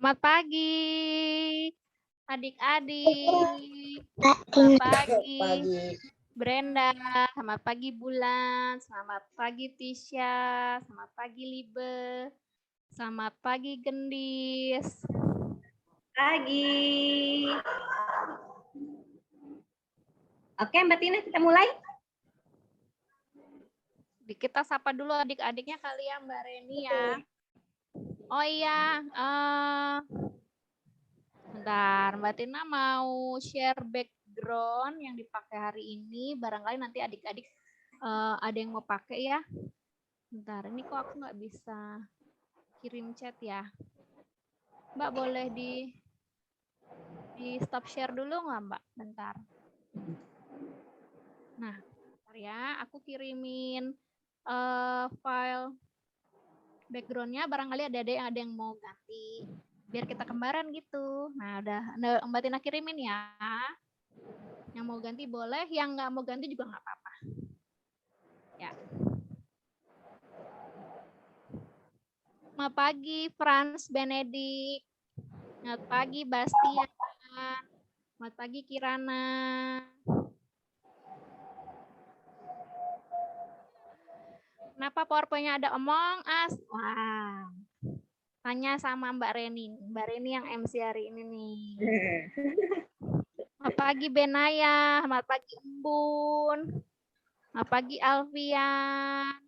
Selamat pagi, adik-adik. Selamat pagi, Brenda. Selamat pagi, Bulan. Selamat pagi, Tisha. Selamat pagi, Libe. Selamat pagi, Gendis. Pagi. Oke, Mbak Tina, kita mulai. Kita sapa dulu adik-adiknya kali ya, Mbak Reni ya. Oh iya, bentar, Mbak Tina mau share background yang dipakai hari ini. Barangkali nanti adik-adik ada yang mau pakai ya. Bentar, ini kok aku nggak bisa kirim chat ya. Mbak boleh di stop share dulu nggak Mbak? Bentar. Nah, bentar ya, aku kirimin file backgroundnya. Barangkali ada yang mau ganti. Biar kita kembaran gitu. Nah, udah Mbak Tina kirimin ya. Yang mau ganti boleh, yang nggak mau ganti juga nggak apa-apa. Ya. Selamat pagi, Franz Benedik. Selamat pagi, Bastian. Selamat pagi, Kirana. Kenapa PowerPoint-nya ada Among Us? Wah, tanya sama Mbak Reni. Mbak Reni yang MC hari ini nih. Selamat pagi, Benaya. Selamat pagi, Embun. Selamat pagi, Alfian.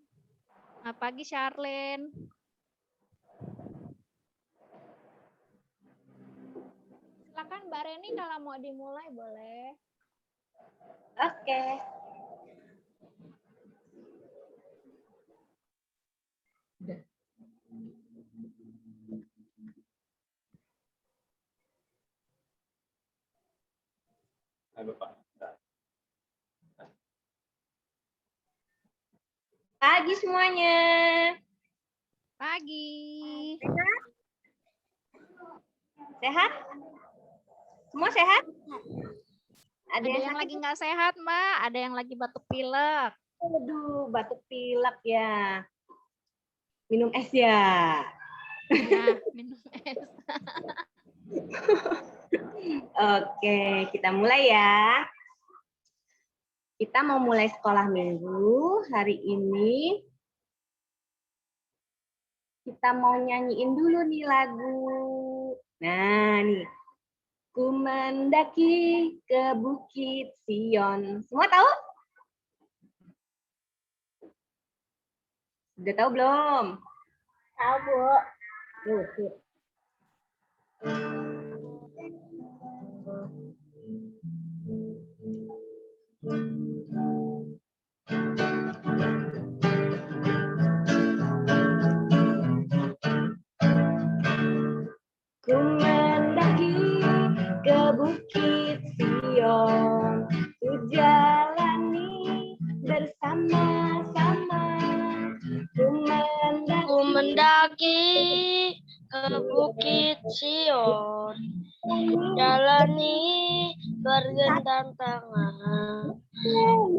Selamat pagi, Charlene. Silakan Mbak Reni kalau mau dimulai boleh. Oke. Pagi semuanya. Pagi. Sehat? Semua sehat? Ada yang lagi nggak sehat, Mbak. Ada yang lagi batuk pilek. Aduh, batuk pilek ya. Minum es ya. Ya, minum es. Oke, kita mulai ya. Kita mau mulai sekolah minggu hari ini. Kita mau nyanyiin dulu nih lagu. Nah, nih. Ku mendaki ke Bukit Sion. Semua tahu? Sudah tahu belum? Tahu, Bu. Tuh. Ku mendaki ke Bukit Sion, ku jalani bersama-sama. Ku mendaki ke Bukit Sion, jalani bergandengan tangan.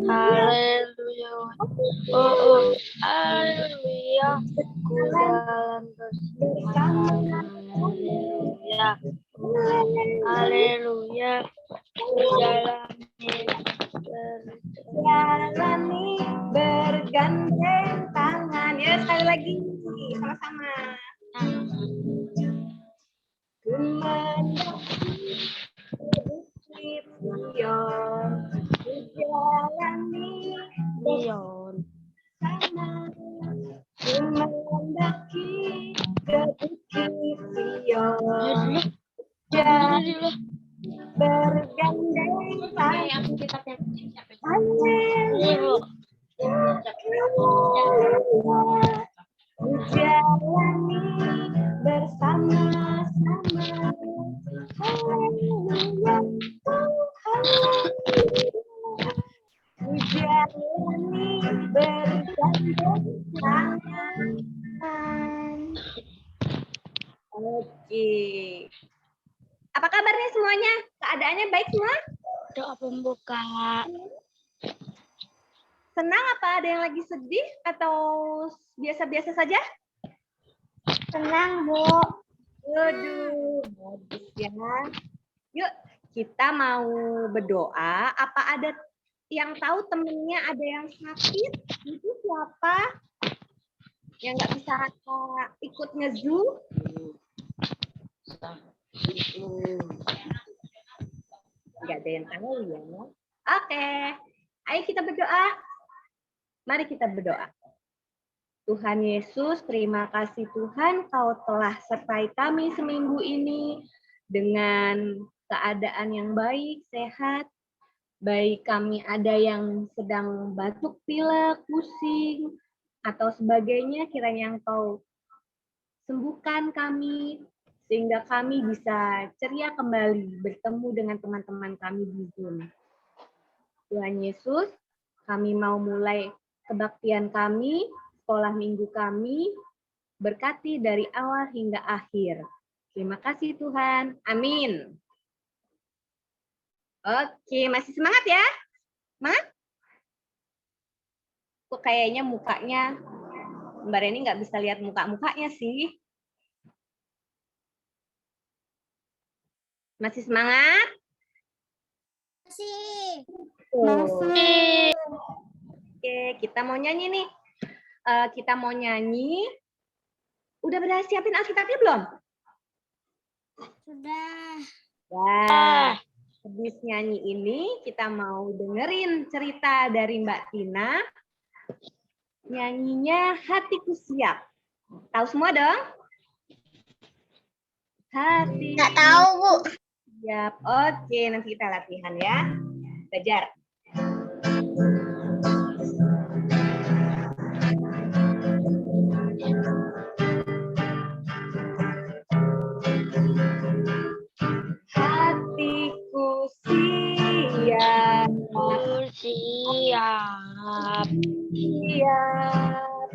Haleluya, oh, haleluya, ku jalan bersama. Haleluya, haleluya, ku jalani bergandeng tangan. Ya, sekali lagi sama-sama. Ku mendaki Bukit Sion, ku jalani Sion, sama. Ku mendaki ke Bukit Sion, jadi bergandeng tangan. Ku jalani bersama-sama. Haleluya, ku jalani bergandeng tangan. Oke. Apa kabarnya semuanya? Keadaannya baik semua? doa pembuka. Senang apa ada yang lagi sedih atau biasa-biasa saja? Senang, Bu. Aduh, bagus ya. Yuk, kita mau berdoa. Apa ada yang tahu temennya ada yang sakit? Itu siapa? Yang nggak bisa ikut nge-Zoom? Nggak ada yang tahu ya. Oke, ayo kita berdoa. Mari kita berdoa. Tuhan Yesus, terima kasih Tuhan, Kau telah sertai kami seminggu ini dengan keadaan yang baik, sehat. Baik kami ada yang sedang batuk pilek, pusing, atau sebagainya, kiranya Engkau sembuhkan kami, sehingga kami bisa ceria kembali bertemu dengan teman-teman kami di Zoom. Tuhan Yesus, kami mau mulai kebaktian kami, sekolah minggu kami, berkati dari awal hingga akhir. Terima kasih Tuhan. Amin. Oke, masih semangat ya? Semangat? Kok kayaknya mukanya, Mbak Reni nggak bisa lihat muka-mukanya sih. Masih semangat? Masih. Masih. Oke, kita mau nyanyi nih. Kita mau nyanyi. Udah berhasil siapin Alkitabnya belum? Sudah. Wah, habis nyanyi ini kita mau dengerin cerita dari Mbak Tina. Nyanyinya Hatiku Siap. Tahu semua dong? Hati. Nggak tahu, Bu. Siap. Oke, nanti kita latihan ya. Belajar. Hatiku siap. Siap. Siap.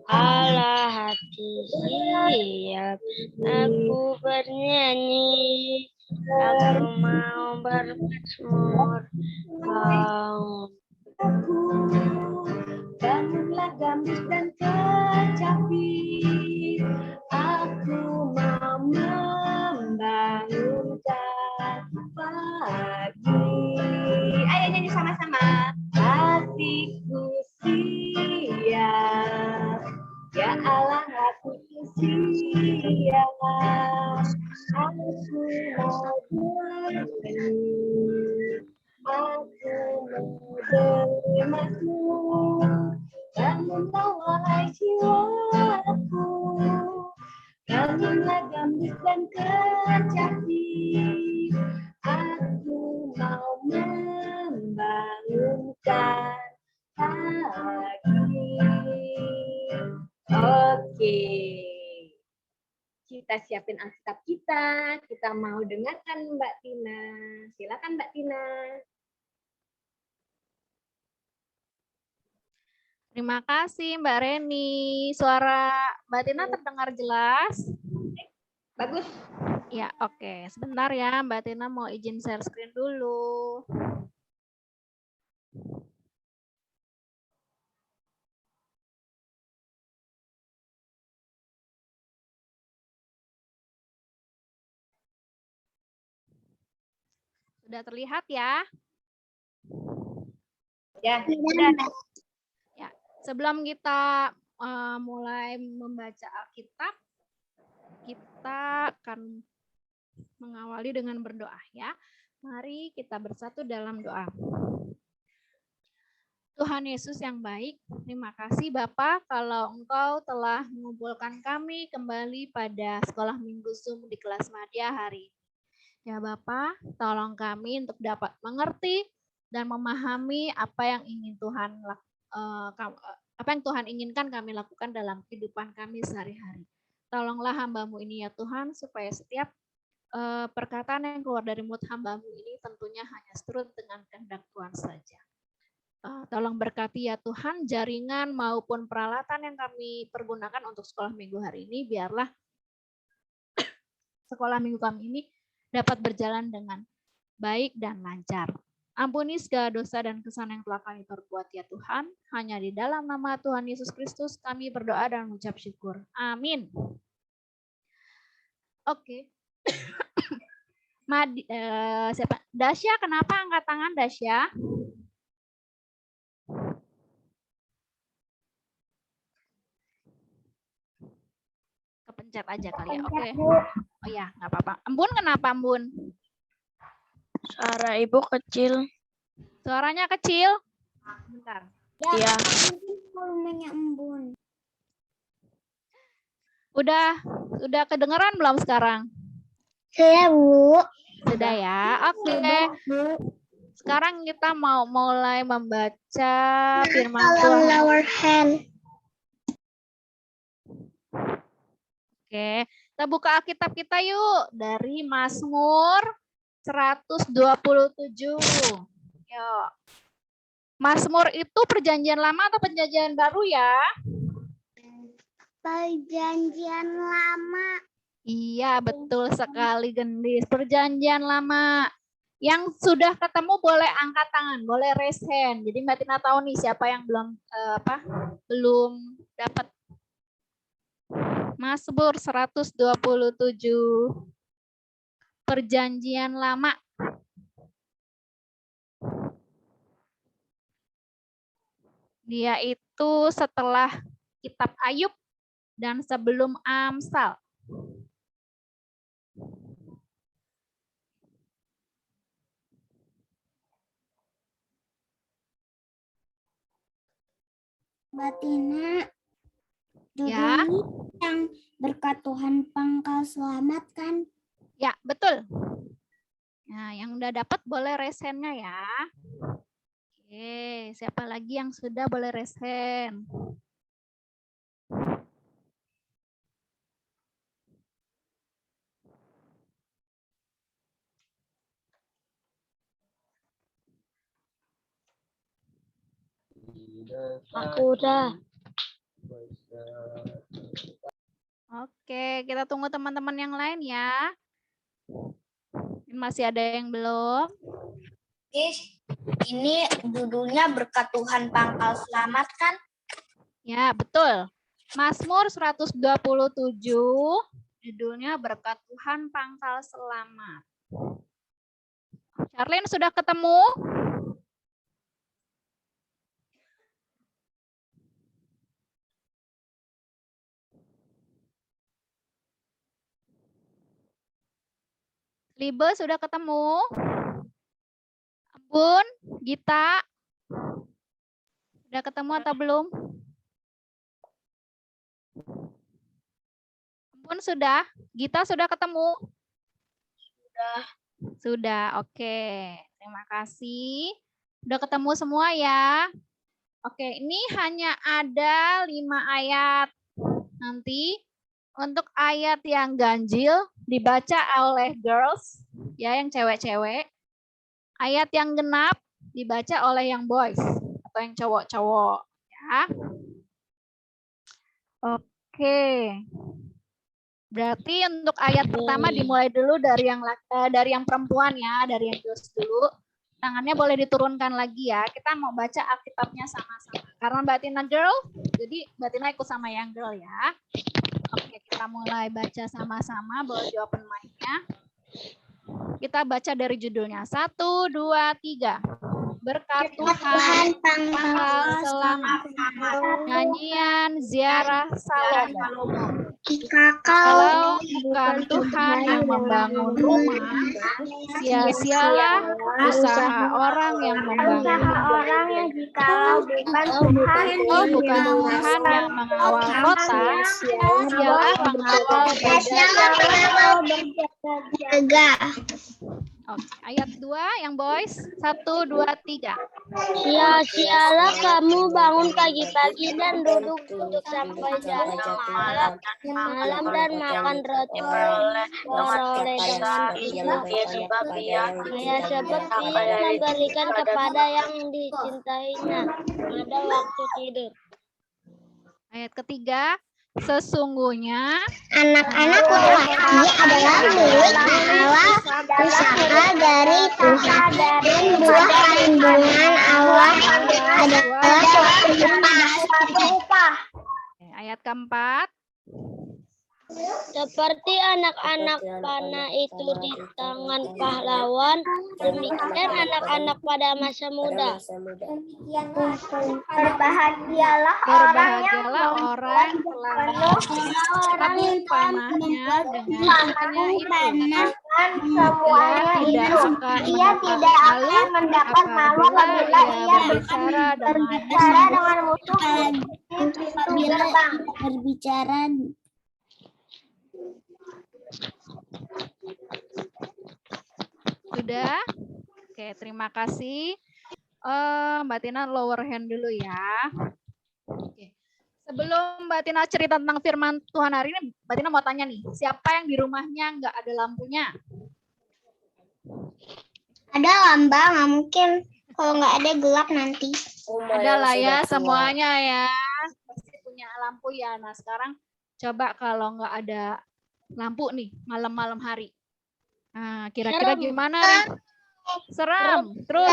Allah hati siap. Aku bernyanyi. Aku mau bermazmur. Kau Aku bangunlah gambus dan kecapi. Aku mau membangunkan pagi. Ayo nyanyi sama-sama. Hatiku siap. Ya Allah, hatiku siap. Aku mau bernyanyi. Aku mau bermazmur, bangunlah wahai jiwaku, bangunlah gambus dan kecapi. Aku mau membangunkan pagi. Oke. Kita siapin Alkitab kita mau dengarkan Mbak Tina. Silakan Mbak Tina. Terima kasih Mbak Reni. Suara Mbak Tina terdengar jelas? Bagus. Ya, oke. Sebentar ya, Mbak Tina mau izin share screen dulu. Sudah terlihat ya? Ya, ya. Sebelum kita mulai membaca Alkitab, kita akan mengawali dengan berdoa ya. Mari kita bersatu dalam doa. Tuhan Yesus yang baik, terima kasih Bapak kalau Engkau telah mengumpulkan kami kembali pada sekolah minggu Zoom di kelas Madya hari ini. Ya Bapak, tolong kami untuk dapat mengerti dan memahami apa yang ingin Tuhan apa yang Tuhan inginkan kami lakukan dalam kehidupan kami sehari-hari. Tolonglah hamba-Mu ini ya Tuhan, supaya setiap perkataan yang keluar dari mulut hamba-Mu ini tentunya hanya seturut dengan kehendak Tuhan saja. Tolong berkati ya Tuhan jaringan maupun peralatan yang kami pergunakan untuk sekolah minggu hari ini, biarlah sekolah minggu kami ini dapat berjalan dengan baik dan lancar. Ampuni segala dosa dan kesalahan yang telah kami perbuat ya Tuhan. Hanya di dalam nama Tuhan Yesus Kristus kami berdoa dan mengucap syukur. Amin. Oke. Siapa? Dasya, kenapa angkat tangan Dasya? Kepencet aja kali ya. Oke. Oh ya, nggak apa-apa. Embun kenapa Embun? Suara ibu kecil. Suaranya kecil. Bentar. Iya. Volumenya embun. Udah kedengeran belum sekarang? Saya Bu. Sudah ya. Oke. Sekarang kita mau mulai membaca firman Tuhan. Lower hand. Oke, kita buka Alkitab kita yuk dari Mazmur 127. Yuk. Mazmur itu perjanjian lama atau perjanjian baru ya? Perjanjian lama. Iya, betul sekali Gendis. Perjanjian lama. Yang sudah ketemu boleh angkat tangan, boleh raise hand. Jadi Mbak Tina tahu nih siapa yang belum dapat. Mazmur 127. Perjanjian lama. Dia itu setelah kitab Ayub dan sebelum Amsal. Mbak Tina, Ya. judulnya yang berkat Tuhan pangkal selamat kan? Ya, betul. Nah, yang udah dapat boleh raise hand-nya ya. Oke, siapa lagi yang sudah boleh raise hand? Aku udah. Oke, kita tunggu teman-teman yang lain ya. Masih ada yang belum? Ini judulnya berkat Tuhan pangkal selamat kan? Ya, betul. Mazmur 127, judulnya berkat Tuhan pangkal selamat. Charlene sudah ketemu? Libe sudah ketemu? Bun, Gita, sudah ketemu atau belum? Bun sudah? Gita sudah ketemu? Sudah, oke. Terima kasih. Udah ketemu semua ya? Oke, ini hanya ada 5 ayat. Nanti untuk ayat yang ganjil dibaca oleh girls, ya yang cewek-cewek. Ayat yang genap dibaca oleh yang boys atau yang cowok-cowok, ya. Oke. Berarti untuk ayat pertama dimulai dulu dari yang perempuan ya, dari yang girls dulu. Tangannya boleh diturunkan lagi ya. Kita mau baca Alkitabnya sama-sama. Karena Mbak Tina girl, jadi Mbak Tina ikut sama yang girl ya. Oke, kita mulai baca sama-sama. Boleh di open mic-nya. Kita baca dari judulnya. 1, 2, 3. Berkat Tuhan pangkal selamat. Nyanyian ziarah Salomo. Kalau bukan Tuhan yang membangun rumah, sia-sialah usaha orang yang membangun. Oh, bukan Tuhan yang mengawal kota, sialah pengawal berjaga. Oke, ayat 2 yang boys. 1, 2, 3. Sia-sialah kamu bangun pagi-pagi dan duduk sampai jam malam dan makan roti peroleh dengan itu. Ya, seperti memberikan kepada yang dicintainya pada waktu tidur. Ayat ketiga. Sesungguhnya Anak-anak lelaki adalah milik Allah, usaha dari Tuhan, dan buah kandungan Allah adalah suatu upah. ayat keempat. Seperti anak-anak panah itu di tangan pahlawan, demikian anak-anak pada masa muda. Berbahagialah Berbahagialah orang telah tabung panahnya dengan sukanya itu. semuanya Ia itu. Ia tidak akan mendapat malu apabila ia berbicara dengan musuh di pintu gerbang. Berbicara Sudah? Oke, terima kasih. Mbak Tina lower hand dulu ya. Oke. Sebelum Mbak Tina cerita tentang firman Tuhan hari ini, Mbak Tina mau tanya nih, siapa yang di rumahnya nggak ada lampunya? ada lamba, nggak mungkin. Kalau nggak ada gelap nanti. Ada lah ya, semuanya ya. Pasti punya lampu ya. Nah, sekarang coba kalau nggak ada lampu nih, malam-malam hari. Nah, kira-kira Serem. gimana? Ren? Serem. Terus,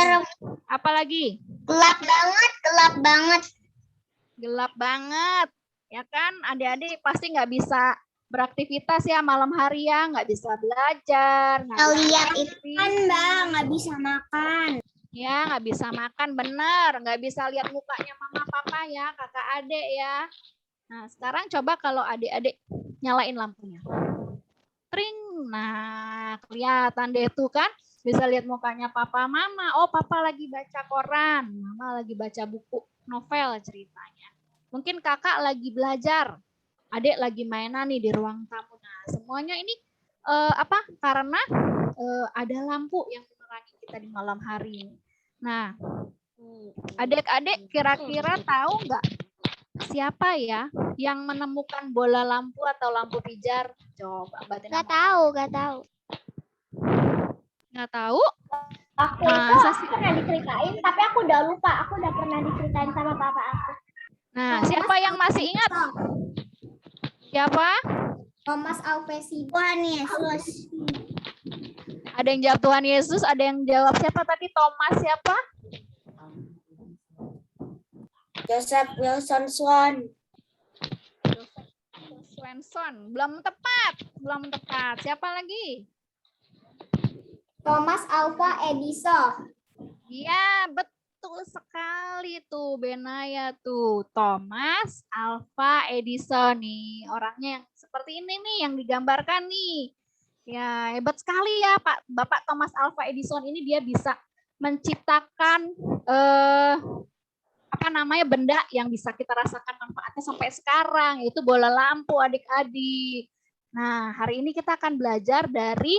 apa lagi? Gelap banget, gelap banget. Gelap banget. Ya kan, adik-adik pasti nggak bisa beraktivitas ya malam hari ya. Nggak bisa belajar. Nggak bisa Lihat itu aktif. kan, Bang, nggak bisa makan. Ya, nggak bisa makan, benar. Nggak bisa lihat mukanya mama papa ya, kakak adik ya. Nah, sekarang coba kalau adik-adik nyalain lampunya. Tring. Nah, kelihatan deh tuh kan. Bisa lihat mukanya papa mama. Oh, papa lagi baca koran. Mama lagi baca buku novel ceritanya. Mungkin kakak lagi belajar. Adik lagi mainan nih di ruang tamu. Nah, semuanya ini karena ada lampu yang menerangi kita di malam hari ini. Nah, adik-adik kira-kira tahu nggak siapa ya yang menemukan bola lampu atau lampu pijar? Coba Mbak Tina. Gak tahu. Nggak tahu? Aku Masa sih? pernah diceritain, tapi aku udah lupa. Aku udah pernah diceritain sama papa aku. Nah, siapa yang masih ingat? Siapa? Thomas Alva Edison. Tuhan Yesus. Ada yang jawab Tuhan Yesus, ada yang jawab siapa tadi? Thomas siapa? Joseph Wilson Swan. Swenson. Belum tepat. Siapa lagi? Thomas Alva Edison. Iya, betul sekali tuh Benaya tuh. Thomas Alva Edison nih. Orangnya yang seperti ini nih yang digambarkan nih. Ya, hebat sekali ya Bapak Thomas Alva Edison ini, dia bisa menciptakan benda yang bisa kita rasakan manfaatnya sampai sekarang, yaitu bola lampu adik-adik. Nah, hari ini kita akan belajar dari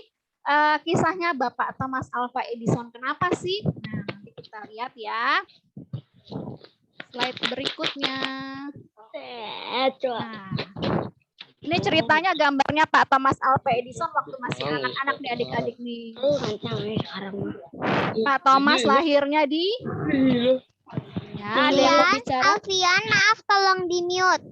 kisahnya Bapak Thomas Alva Edison. Kenapa sih? Nah, nanti kita lihat ya. Slide berikutnya. Nah, ini ceritanya gambarnya Pak Thomas Alva Edison waktu masih anak-anak nih adik-adik nih. Pak Thomas lahirnya di ada yang mau bicara? Alfian, maaf tolong di-mute.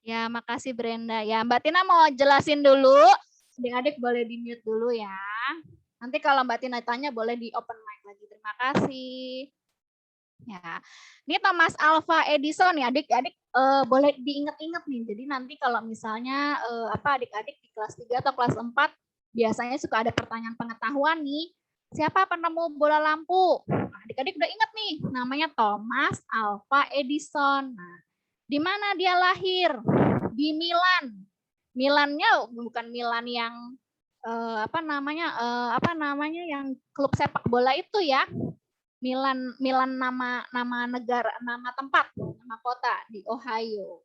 Ya, makasih Brenda. Ya, Mbak Tina mau jelasin dulu. Adik-adik boleh di-mute dulu ya. Nanti kalau Mbak Tina tanya boleh di open mic lagi. Terima kasih. Ya, ini Thomas Alva Edison ya, adik-adik boleh diingat-ingat nih. Jadi nanti kalau misalnya adik-adik di kelas 3 atau kelas 4 biasanya suka ada pertanyaan pengetahuan nih. Siapa penemu bola lampu? Nah, adik-adik udah ingat nih, namanya Thomas Alva Edison. Nah, di mana dia lahir? Di Milan. Milannya bukan Milan yang yang klub sepak bola itu ya. Milan nama negara, nama tempat, nama kota di Ohio.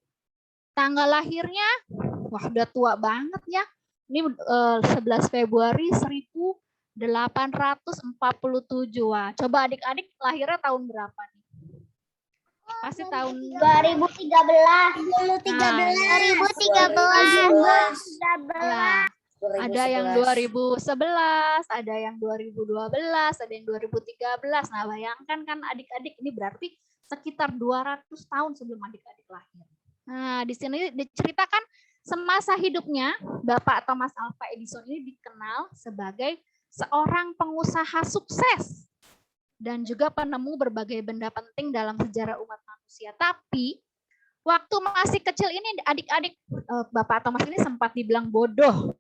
Tanggal lahirnya, wah udah tua banget ya. Ini 11 Februari 1847. Wah, coba adik-adik lahirnya tahun berapa nih? Pasti tahun 2013. 2013. Ya, ada yang 2011, ada yang 2012, ada yang 2013. Nah, bayangkan kan adik-adik, ini berarti sekitar 200 tahun sebelum adik-adik lahir. Nah, di sini diceritakan semasa hidupnya Bapak Thomas Alva Edison ini dikenal sebagai seorang pengusaha sukses dan juga penemu berbagai benda penting dalam sejarah umat manusia. Tapi Waktu masih kecil ini adik-adik, Bapak Thomas ini sempat dibilang bodoh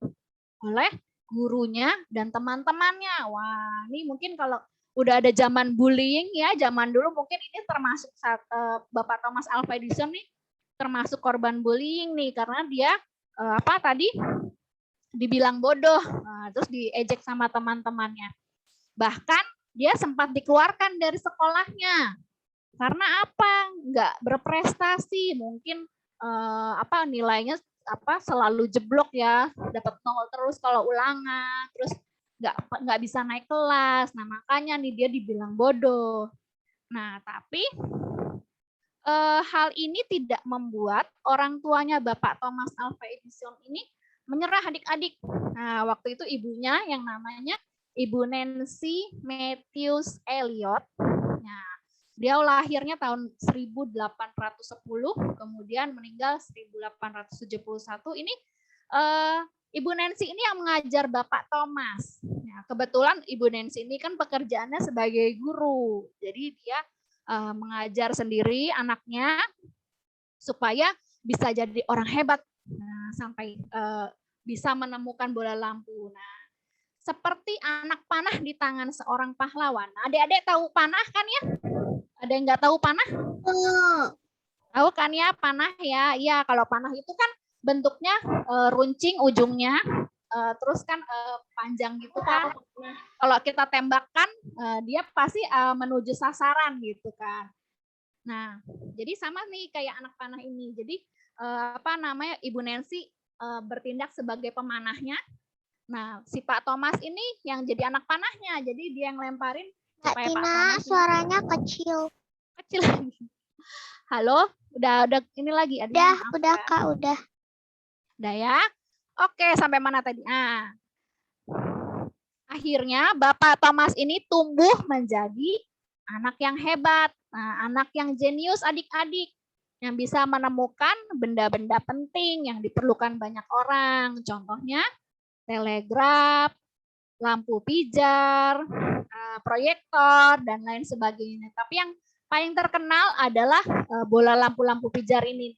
oleh gurunya dan teman-temannya. Wah, ini mungkin kalau udah ada zaman bullying ya, zaman dulu mungkin ini termasuk Bapak Thomas Alva Edison nih termasuk korban bullying nih karena dia apa tadi dibilang bodoh, terus diejek sama teman-temannya. Bahkan dia sempat dikeluarkan dari sekolahnya. Karena apa? Nggak berprestasi, mungkin apa nilainya apa selalu jeblok ya, dapat 0 terus kalau ulangan, terus nggak bisa naik kelas. Nah, makanya nih dia dibilang bodoh. Nah, tapi hal ini tidak membuat orang tuanya Bapak Thomas Alva Edison ini menyerah adik-adik. Nah, waktu itu ibunya yang namanya Ibu Nancy Matthews Elliot. Nah, dia lahirnya tahun 1810, kemudian meninggal 1871. Ini Ibu Nancy ini yang mengajar Bapak Thomas. Nah, kebetulan Ibu Nancy ini kan pekerjaannya sebagai guru. Jadi dia mengajar sendiri anaknya supaya bisa jadi orang hebat. Nah, sampai bisa menemukan bola lampu. Nah, seperti anak panah di tangan seorang pahlawan. Nah, adik-adik tahu panah kan ya? Ada yang nggak tahu panah? Tahu kan ya panah ya? Ya, kalau panah itu kan bentuknya runcing ujungnya, terus kan panjang gitu kan. Kalau kita tembakkan, dia pasti menuju sasaran gitu kan. Nah, jadi sama nih kayak anak panah ini. Jadi apa namanya Ibu Nancy bertindak sebagai pemanahnya. Nah, si Pak Thomas ini yang jadi anak panahnya. Jadi dia yang lemparin. Kak Tina, suaranya kecil. Kecil lagi. Halo, udah ini lagi. Udah Kak, udah. Udah ya. Oke, sampai mana tadi? Akhirnya Bapak Thomas ini tumbuh menjadi anak yang hebat. Nah, anak yang jenius adik-adik. Yang bisa menemukan benda-benda penting yang diperlukan banyak orang. Contohnya telegraf, lampu pijar, proyektor, dan lain sebagainya. Tapi yang paling terkenal adalah bola lampu-lampu pijar ini.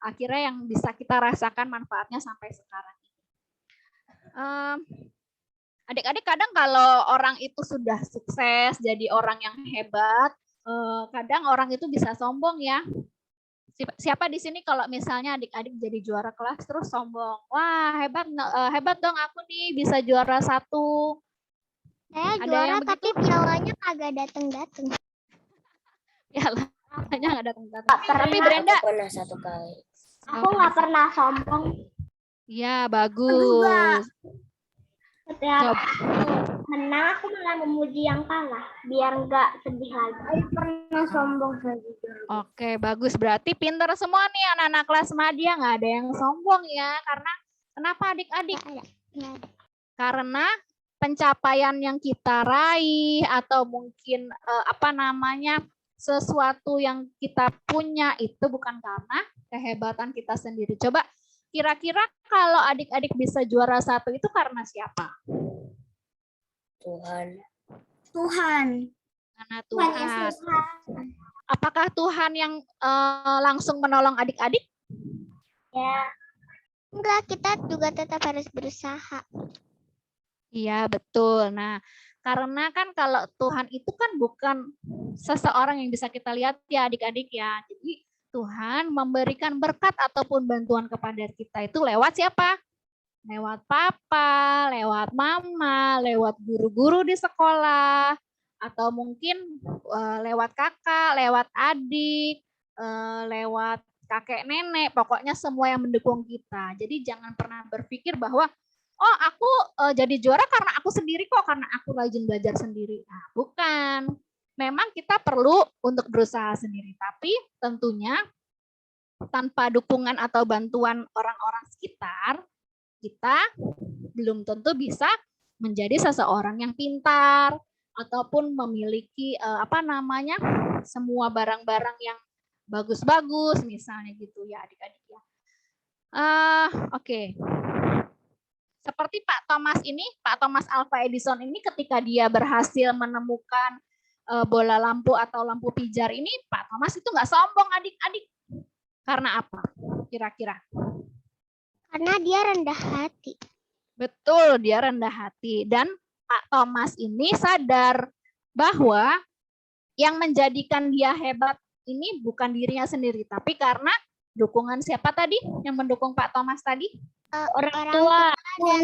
Akhirnya yang bisa kita rasakan manfaatnya sampai sekarang. Adik-adik kadang kalau orang itu sudah sukses, jadi orang yang hebat, kadang orang itu bisa sombong ya. Siapa di sini kalau misalnya adik-adik jadi juara kelas terus sombong, wah hebat dong aku nih bisa juara 1. Saya juara tapi pialanya kagak datang-datang. Pialanya nggak datang-datang. Tapi Brenda pernah 1 kali. Aku nggak pernah sombong. Ya bagus. Setiap menang aku malah memuji yang kalah biar nggak sedih lagi. Aku pernah sombong saya juga. Oke, bagus. Berarti pinter semua nih anak-anak kelas Madya, nggak ada yang sombong ya. Karena kenapa adik-adik? Karena pencapaian yang kita raih atau mungkin apa namanya sesuatu yang kita punya itu bukan karena kehebatan kita sendiri. Coba kira-kira kalau adik-adik bisa juara 1 itu karena siapa? Tuhan. Karena Tuhan. Apakah Tuhan yang langsung menolong adik-adik? Ya. Enggak, kita juga tetap harus berusaha. Iya, betul. Nah, karena kan kalau Tuhan itu kan bukan seseorang yang bisa kita lihat ya adik-adik ya. Jadi Tuhan memberikan berkat ataupun bantuan kepada kita itu lewat siapa? Lewat papa, lewat mama, lewat guru-guru di sekolah, atau mungkin lewat kakak, lewat adik, lewat kakek nenek, pokoknya semua yang mendukung kita. Jadi jangan pernah berpikir bahwa oh aku jadi juara karena aku sendiri kok, karena aku rajin belajar sendiri. Nah, bukan. Memang kita perlu untuk berusaha sendiri, tapi tentunya tanpa dukungan atau bantuan orang-orang sekitar, kita belum tentu bisa menjadi seseorang yang pintar ataupun memiliki apa namanya semua barang-barang yang bagus-bagus misalnya gitu ya adik-adik ya. Oke. Seperti Pak Thomas ini, Pak Thomas Alva Edison ini ketika dia berhasil menemukan bola lampu atau lampu pijar ini, Pak Thomas itu nggak sombong adik-adik. Karena apa? Kira-kira. Karena dia rendah hati. Betul, dia rendah hati. Dan Pak Thomas ini sadar bahwa yang menjadikan dia hebat ini bukan dirinya sendiri, tapi karena dukungan siapa tadi yang mendukung Pak Thomas tadi? Orang tua. Dan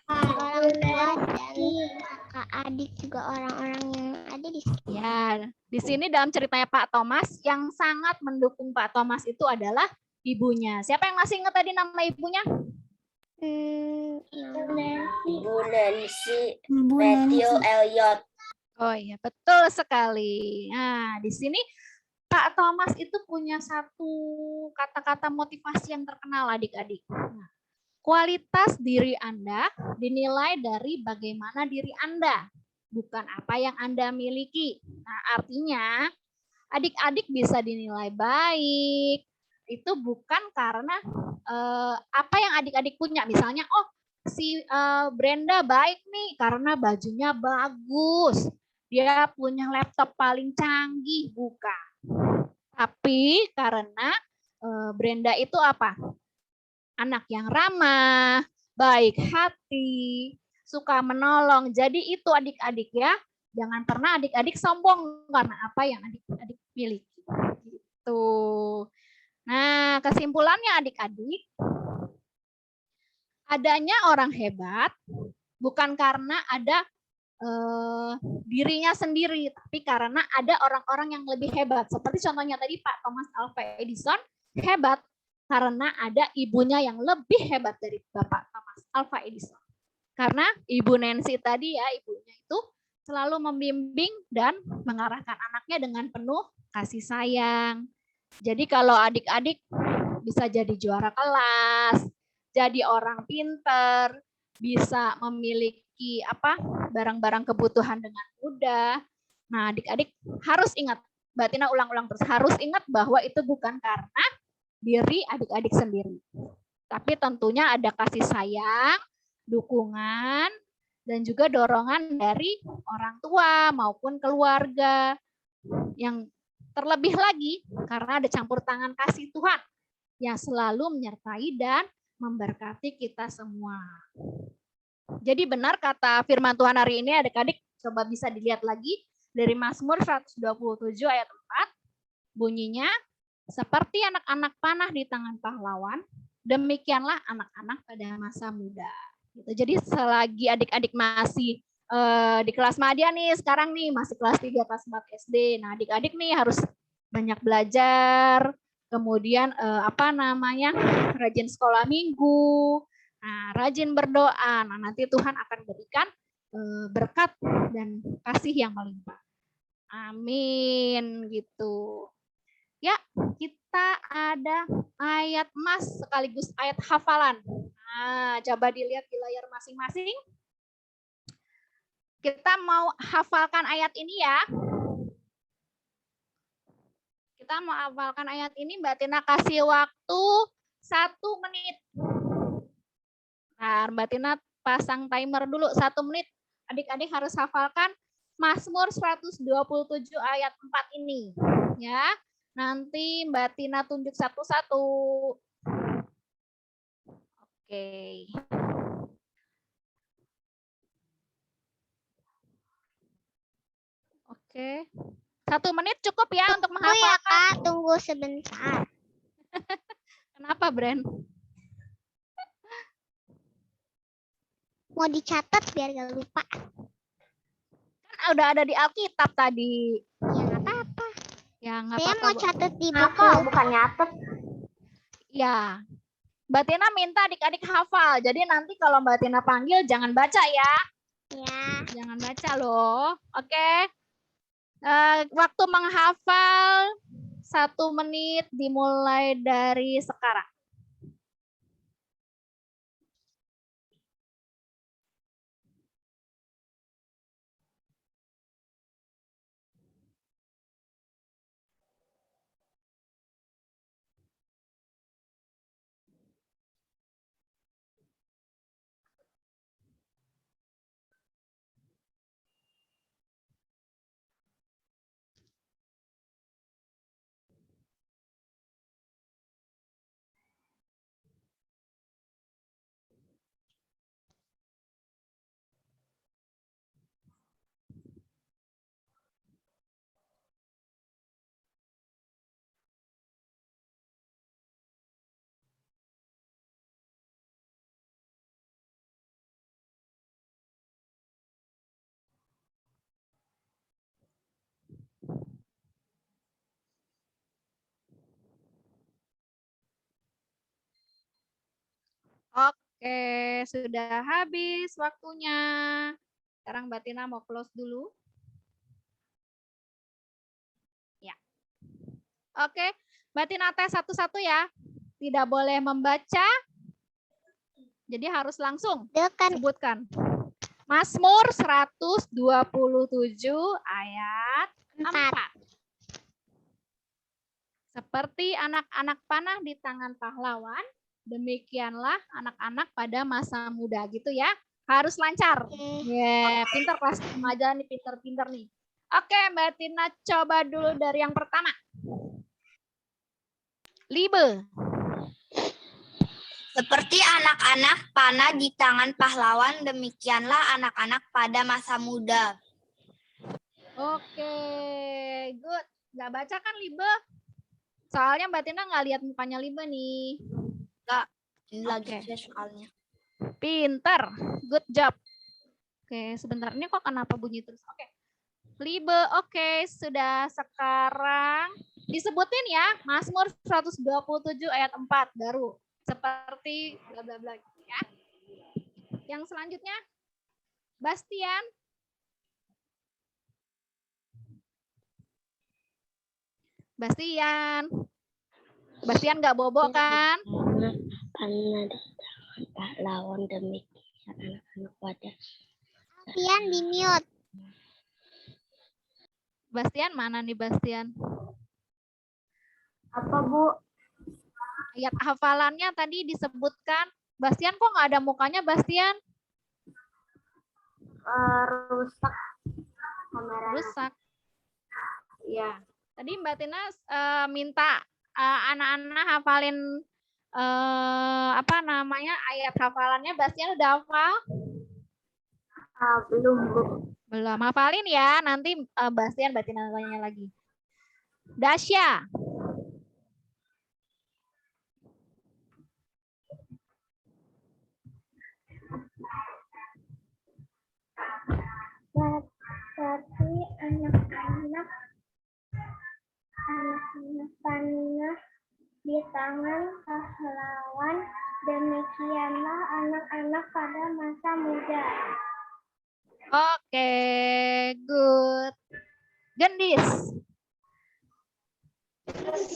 orang tua dan kakak adik juga orang-orang yang ada di sini. Ya, di sini dalam ceritanya Pak Thomas yang sangat mendukung Pak Thomas itu adalah ibunya. Siapa yang masih ingat tadi nama ibunya? Ibu Nancy Matthew Elliot. Oh iya, betul sekali. Nah, di sini Pak Thomas itu punya satu kata-kata motivasi yang terkenal adik-adik. Nah, kualitas diri Anda dinilai dari bagaimana diri Anda, bukan apa yang Anda miliki. Nah, artinya adik-adik bisa dinilai baik, itu bukan karena apa yang adik-adik punya. Misalnya, oh si Brenda baik nih karena bajunya bagus, dia punya laptop paling canggih, bukan. Tapi karena Brenda itu apa? Anak yang ramah, baik hati, suka menolong. Jadi itu adik-adik ya. Jangan pernah adik-adik sombong karena apa yang adik-adik miliki. Gitu. Nah, kesimpulannya adik-adik, adanya orang hebat bukan karena ada dirinya sendiri, tapi karena ada orang-orang yang lebih hebat. Seperti contohnya tadi Pak Thomas Alva Edison hebat karena ada ibunya yang lebih hebat dari Bapak Thomas Alva Edison. Karena Ibu Nancy tadi ya, ibunya itu selalu membimbing dan mengarahkan anaknya dengan penuh kasih sayang. Jadi kalau adik-adik bisa jadi juara kelas, jadi orang pinter, bisa memiliki barang-barang kebutuhan dengan mudah. Nah, adik-adik harus ingat, Mbak Tina ulang-ulang terus, harus ingat bahwa itu bukan karena diri adik-adik sendiri. Tapi tentunya ada kasih sayang, dukungan, dan juga dorongan dari orang tua maupun keluarga. Yang terlebih lagi karena ada campur tangan kasih Tuhan yang selalu menyertai dan memberkati kita semua. Jadi benar kata firman Tuhan hari ini adik-adik, coba bisa dilihat lagi dari Mazmur 127 ayat 4, bunyinya, seperti anak-anak panah di tangan pahlawan, demikianlah anak-anak pada masa muda. Gitu. Jadi selagi adik-adik masih di kelas madya nih, sekarang nih masih kelas 3, kelas 4 SD, nah adik-adik nih harus banyak belajar, kemudian rajin sekolah minggu, nah, rajin berdoa. Nah, nanti Tuhan akan berikan berkat dan kasih yang melimpah. Amin gitu. Ya, kita ada ayat emas sekaligus ayat hafalan. Nah, coba dilihat di layar masing-masing. Kita mau hafalkan ayat ini ya. Kita mau hafalkan ayat ini, Mbak Tina kasih waktu 1 menit. Nah, Mbak Tina pasang timer dulu 1 menit. Adik-adik harus hafalkan Mazmur 127 ayat 4 ini. Ya, nanti Mbak Tina tunjuk satu-satu. Oke. Oke. 1 menit cukup ya untuk menghafalkan. Ya, Kak, tunggu sebentar. Kenapa, Bren? Mau dicatat biar gak lupa. Kan udah ada di Alkitab tadi. Ya nggak apa-apa. Ya nggak Saya apa-apa. mau catat di buku. Apa? Bukan nyatet. Ya. Mbak Tina minta adik-adik hafal. Jadi nanti kalau Mbak Tina panggil jangan baca ya. Ya. Jangan baca loh. Oke. Waktu menghafal 1 menit dimulai dari sekarang. Oke, sudah habis waktunya. Sekarang Mbak Tina mau close dulu. Ya. Oke, Mbak Tina tes satu-satu ya. Tidak boleh membaca. Jadi harus langsung sebutkan. Mazmur 127 ayat 4. Seperti anak-anak panah di tangan pahlawan, demikianlah anak-anak pada masa muda gitu ya. Harus lancar. Pinter kelas remaja nih, pinter-pinter nih. Oke, Mbak Tina coba dulu dari yang pertama. Libe. Seperti anak-anak panah di tangan pahlawan, demikianlah anak-anak pada masa muda. Oke, good. Nggak baca kan Libe? Soalnya Mbak Tina nggak lihat mukanya Libe nih. Enggak, ini lagi soalnya. Pinter, good job. Oke, sebentar. Ini kok kenapa bunyi terus? Oke. Libe, oke. Sudah sekarang disebutin ya. Mazmur 127 ayat 4 baru. Seperti bla bla bla ya. Yang selanjutnya, Bastian. Bastian nggak bobo kan? Karena pahlawan demikian anak-anak pada. Bastian di mute. Bastian mana nih Bastian? Apa Bu? Ayat hafalannya tadi disebutkan. Bastian kok nggak ada mukanya Bastian? Rusak kamera. Rusak. Ya. Tadi Mbak Tina minta anak-anak hafalin ayat hafalannya. Bastian udah hafal? Belum Bu. Belum. Hafalin ya. Nanti Bastian Mbak Tina tanya lagi. Dasya. Seperti anak-anak panah di tangan pahlawan, demikianlah anak-anak pada masa muda. Oke, good. Gendis.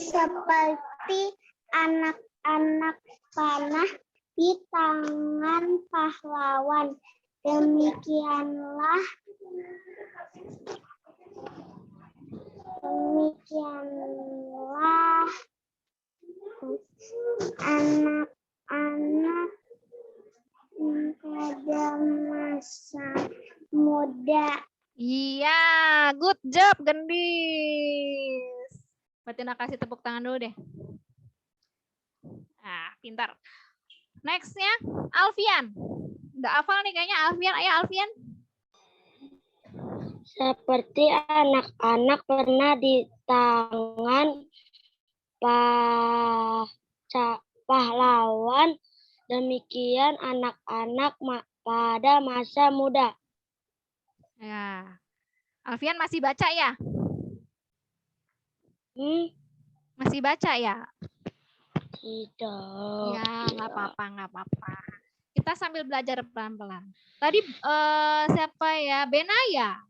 Seperti anak-anak panah di tangan pahlawan, demikianlah anak-anak pada masa muda. Iya, good job Gendis. Mbak Tina kasih tepuk tangan dulu deh. Nah, pintar. Next-nya, Alfian. Udah hafal nih kayaknya Alfian. Ayo Alfian. Seperti anak-anak pernah di tangan pahlawan, demikian anak-anak pada masa muda. Ya. Alfian masih baca ya? Masih baca ya? Tidak. Ya, nggak apa-apa. Kita sambil belajar pelan-pelan. Tadi siapa ya? Benaya.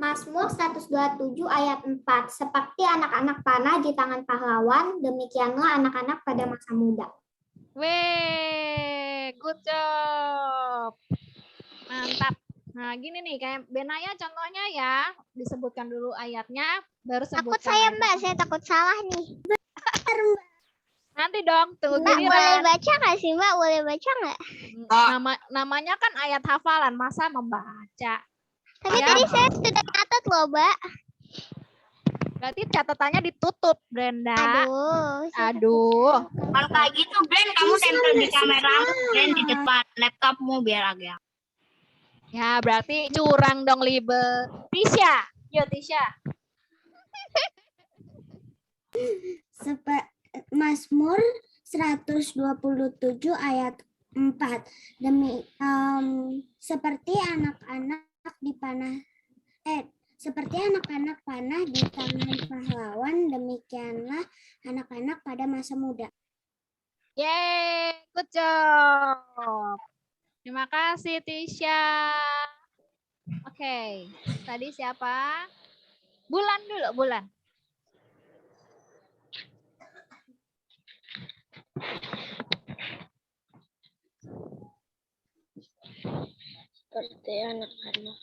Mazmur 127 ayat 4. Seperti anak-anak panah di tangan pahlawan, demikianlah anak-anak pada masa muda. Weh, good job. Mantap. Nah, gini nih, kayak Benaya contohnya ya. Disebutkan dulu ayatnya, baru sebutkan. Takut saya Mbak, saya takut salah nih. Nanti dong, tunggu Mbak, giliran. boleh baca nggak sih Mbak? Boleh baca nggak? Namanya kan ayat hafalan, masa membaca. Tapi Ya. tadi saya sudah catat loh Mbak. Berarti catatannya ditutup, Brenda. Aduh. Kalau kayak gitu, Bren, kamu tempel di kamera, Bren, di depan laptopmu biar agak. Ya, berarti curang dong, Libe. Tisha. Yo, Tisha. Mazmur 127 ayat 4. Seperti anak-anak Seperti anak-anak panah di tangan pahlawan, demikianlah anak-anak pada masa muda. Yeay, good job. Terima kasih Tisha. Oke, tadi siapa? Bulan dulu, Bulan. Seperti anak-anak.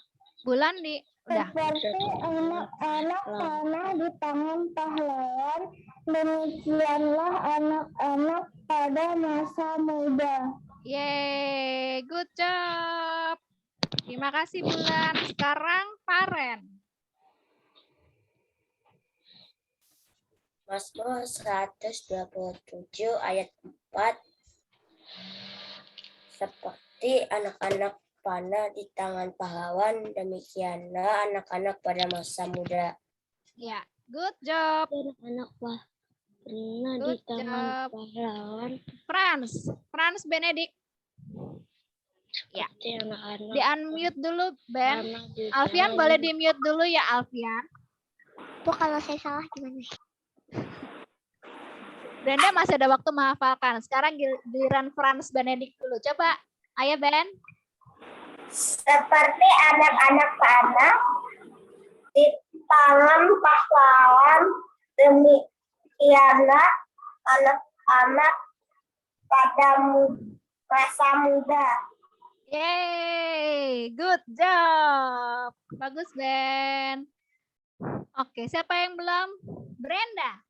Bulan udah. Seperti anak-anak panah di tangan pahlawan, demikianlah anak-anak pada masa muda. Yeay, good job. Terima kasih Bulan. Sekarang Paren. Mazmur 127 ayat 4. Seperti anak-anak panah di tangan pahlawan, demikianlah anak-anak pada masa muda. Ya, good job. Anak-anak panah di Good tangan job. pahlawan, Franz Benedict. Ya. seperti anak-anak Di-unmute dulu, Ben. panah di Alfian tangan boleh di-mute dulu ya, Alfian. Bu, kalau saya salah gimana? Brenda masih ada waktu menghafalkan. Sekarang giliran Franz Benedict dulu. Coba, ayo Ben. Seperti anak-anak panah di tangan pahlawan, demikianlah anak-anak pada masa muda. Yeay, good job. Bagus, Ben. Oke, siapa yang belum? Brenda.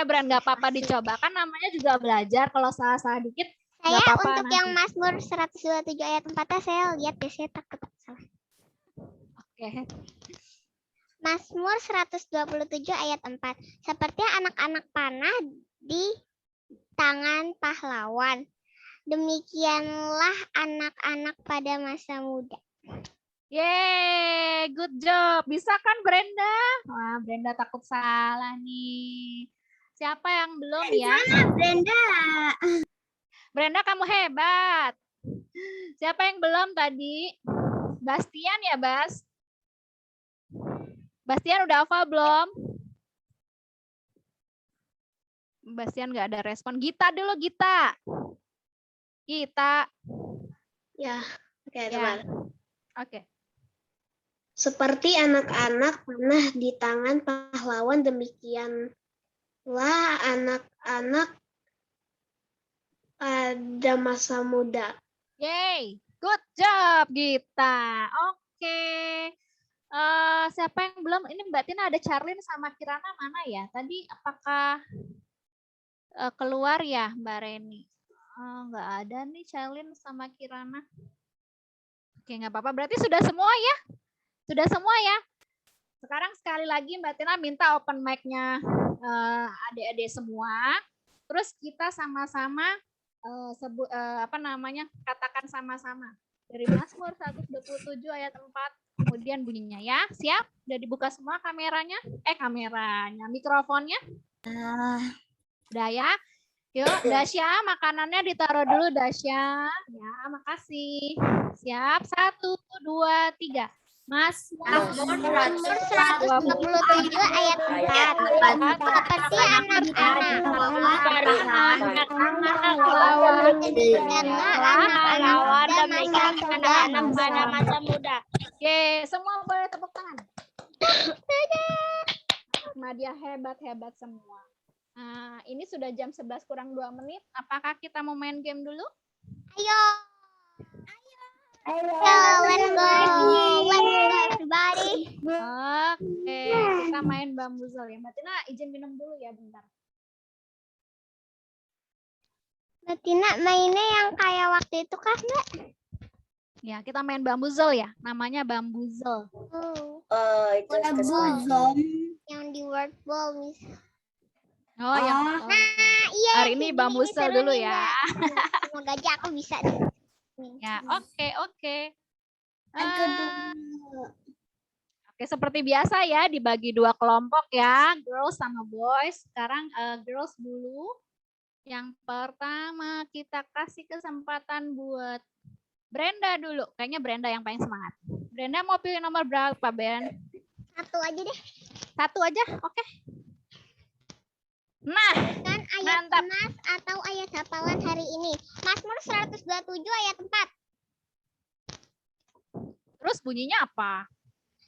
Brenda, nggak apa-apa dicoba. Kan namanya juga belajar. Kalau salah-salah dikit, Saya nggak apa-apa untuk nanti. yang Mazmur 127 ayat 4 saya lihat deh, saya takut salah. Oke. Mazmur 127 ayat 4. Seperti anak-anak panah di tangan pahlawan, demikianlah anak-anak pada masa muda. Yeay, good job. Bisa kan Brenda? Wah, Brenda takut salah nih. Siapa yang belum ya? Brenda. Brenda, kamu hebat. Siapa yang belum tadi? Bastian ya, Bas? Bastian udah hafal belum? Bastian nggak ada respon. Gita dulu, Gita. Gita. Ya, oke Ya. teman. Oke. Seperti anak-anak panah di tangan pahlawan, demikianlah anak-anak pada masa muda. Yay, good job Gita. Oke. Siapa yang belum? Ini Mbak Tina ada Charlene sama Kirana mana ya? Tadi apakah keluar ya Mbak Reni? Nggak ada nih Charlene sama Kirana. Oke, nggak apa-apa. Berarti sudah semua ya? Sudah semua ya? Sekarang sekali lagi Mbak Tina minta open mic-nya adik-adik semua. Terus kita sama-sama katakan sama-sama. Dari Mazmur 127 ayat 4. Kemudian bunyinya ya. Siap? Udah dibuka semua kameranya? Mikrofonnya? Udah ya? Yuk, Dasya, makanannya ditaruh dulu, Dasya. Ya, makasih. Siap? 1, 2, 3. Mazmur 127 ayat 4. Seperti anak-anak pahlawan, anak-anak pada masa muda. Oke, semua boleh tepuk tangan. Nadia hebat-hebat semua. Nah, ini sudah jam 11 kurang 2 menit. Apakah kita mau main game dulu? Ayo, let's go everybody. Oke, kita main bambuzel ya. Mbak Tina izin minum dulu ya bentar. Mbak Tina mainnya yang kayak waktu itu kah, Mbak? Ya, kita main bambuzel ya. Namanya bambuzel. Itu Yang di word ball misalnya. Oh, yang Iya. hari ini bambuzel dulu ya. Semoga aja aku bisa deh. Ya, oke. Aku Oke, seperti biasa ya, dibagi 2 kelompok ya, girls sama boys. Sekarang girls dulu. Yang pertama kita kasih kesempatan buat Brenda dulu. Kayaknya Brenda yang paling semangat. Brenda mau pilih nomor berapa, Ben? 1 aja deh. 1 aja, oke. Nah, Kan ayat mantap. emas atau ayat hafalan hari ini. Mazmur 127 ayat 4. Terus bunyinya apa?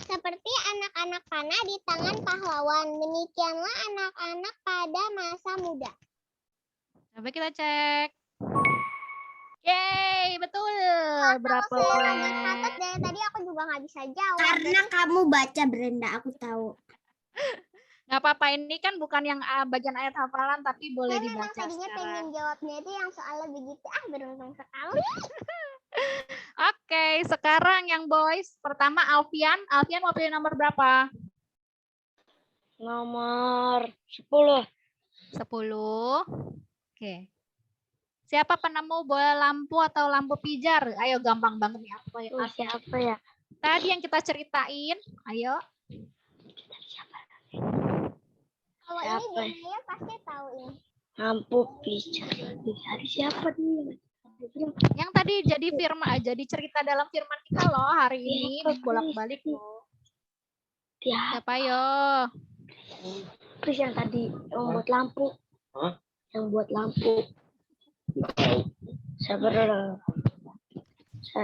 Seperti anak-anak panah di tangan pahlawan, demikianlah anak-anak pada masa muda. Coba kita cek. Yeay, betul. Berapa Nomor 1 poin? dari tadi aku juga nggak bisa jawab. Karena kamu baca, Brenda, aku tahu. Nggak apa-apa, ini kan bukan yang bagian ayat hafalan, tapi boleh Saya memang dibaca tadinya pengen sekarang. jawabnya itu yang soalnya begitu. Beruntung sekali. Oke, sekarang yang boys. Pertama Alfian. Alfian mau pilih nomor berapa? Nomor 10. 10. Oke. Siapa penemu bola lampu atau lampu pijar? Ayo, gampang banget nih. Apa ya? Siapa ya? Tadi yang kita ceritain. Ayo. Kalau Siapa? ini dia pasti tahu ini. Lampu pijar. Hari siapa nih? Yang tadi jadi jadi cerita dalam firman kita loh hari ini. Bolak-balik loh. Siapa yo? Terus yang tadi yang buat lampu. Yang buat lampu. Sabar.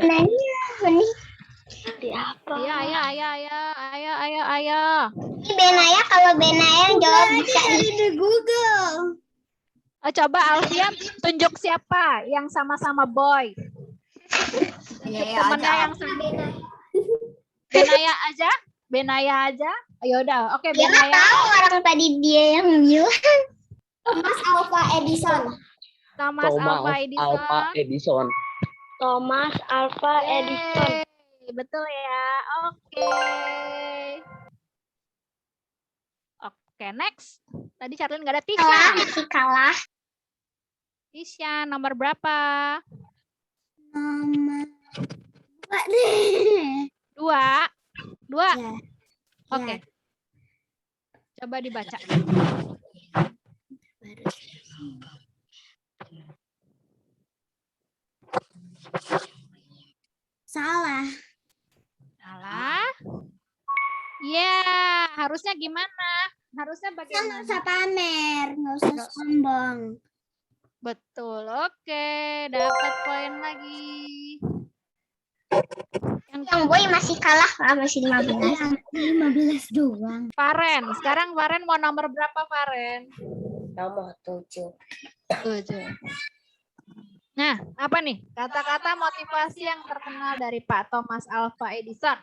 Nanya, ini Di apa? Ayo. Benaya, kalau Benaya jawab bisa di Google. Oh, coba Alfian tunjuk siapa yang sama-sama boy. Temennya yang sama. Benaya aja. Ayo udah, oke Dia nggak Benaya. tahu orang tadi dia yang bilang. Thomas Alva Edison. Thomas Alva Edison. Thomas Alva Edison. Yeay, betul ya. Oke. Oke, next. Tadi Charlene nggak ada Tisha. Masih kalah. Tisha nomor berapa? Nomor 2 deh. 2. Ya. Oke. Coba dibaca. Salah. Salah. Ya, harusnya gimana? Harusnya Kan nggak bagaimana? usah pamer, nggak usah sombong. Betul. Oke, dapat poin lagi. Yang boy masih kalah lah, masih 15. 15 doang. Faren. Sekarang Faren mau nomor berapa, Faren? Nomor 7. 7. Nah, apa nih? Kata-kata motivasi yang terkenal dari Pak Thomas Alva Edison.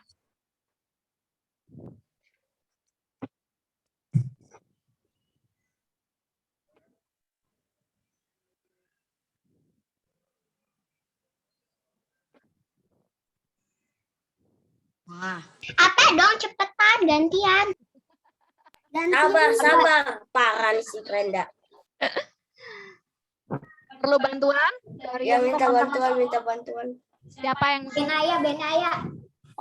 Apa dong, cepetan gantian. Sabar. Parah nih si Brenda. Perlu bantuan? Dari Ya yang minta teman-teman? bantuan. Siapa yang Benaya.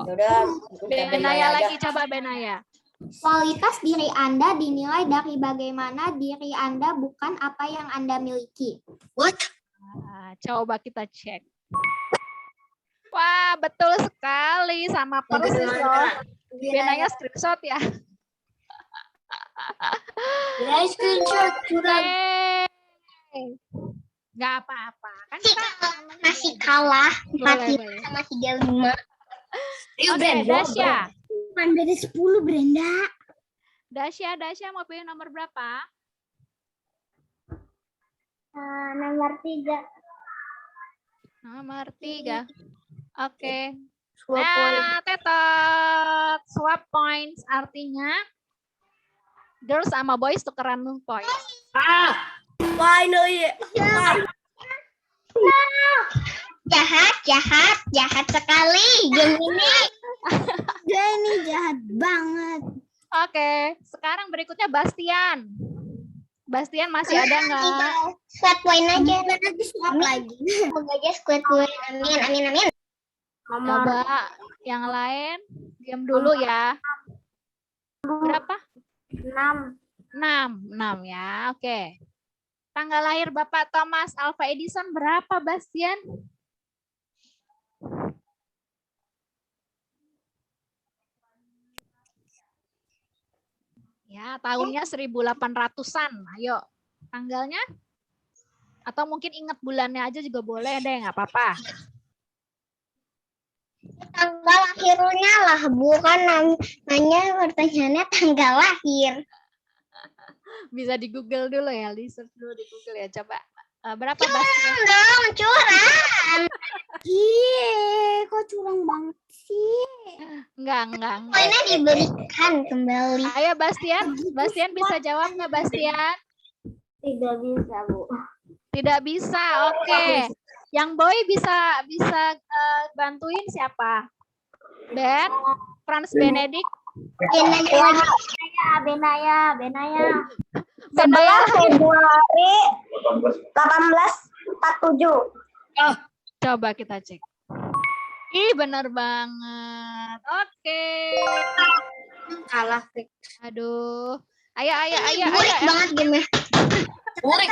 Udah. Benaya lagi, coba Benaya. Kualitas diri Anda dinilai dari bagaimana diri Anda, bukan apa yang Anda miliki. Nah, coba kita cek. Wah, betul sekali, sama persis loh. Benaya screenshot ya. Screenshot Nggak apa-apa. Kan kita Masih kalah boleh. 4 sama 35. Oke, Dasya. Cuma beda 10, Brenda. Dasya mau pilih nomor berapa? Nomor 3. Nomor 3. Oke. Swap point. Nah, tetot. Swap points artinya girls sama boys tukeran points. Finally. Jahat sekali. Gemini. Dia ini jahat banget. Oke, sekarang berikutnya Bastian. Bastian masih ada nggak? Squad point aja. Lagi swap lagi. Semoga aja squad point. Amin. Coba yang lain diam dulu ya. Berapa? 6. 6 ya. Oke. Tanggal lahir Bapak Thomas Alva Edison berapa, Bastian? Ya, tahunnya 1800-an. Ayo, tanggalnya? Atau mungkin ingat bulannya aja juga boleh deh, nggak apa-apa. Tanggal lahirnya lah, bukan namanya pertanyaannya tanggal lahir. Bisa di Google dulu ya, di search dulu di Google ya. Coba berapa Bastian? Dong, curang. Cie, kok curang banget sih? Enggak. Poinnya diberikan kembali. Ayo Bastian bisa jawab nggak Bastian? Tidak bisa, Bu. Tidak bisa, oke. Yang Boy bisa bantuin siapa? Ben, Franz Benedict, Benaya. 11 Februari 1847. coba kita cek. Ih, benar banget. Oke. Kalah. Aduh. Ayo. Burik banget game. Burik.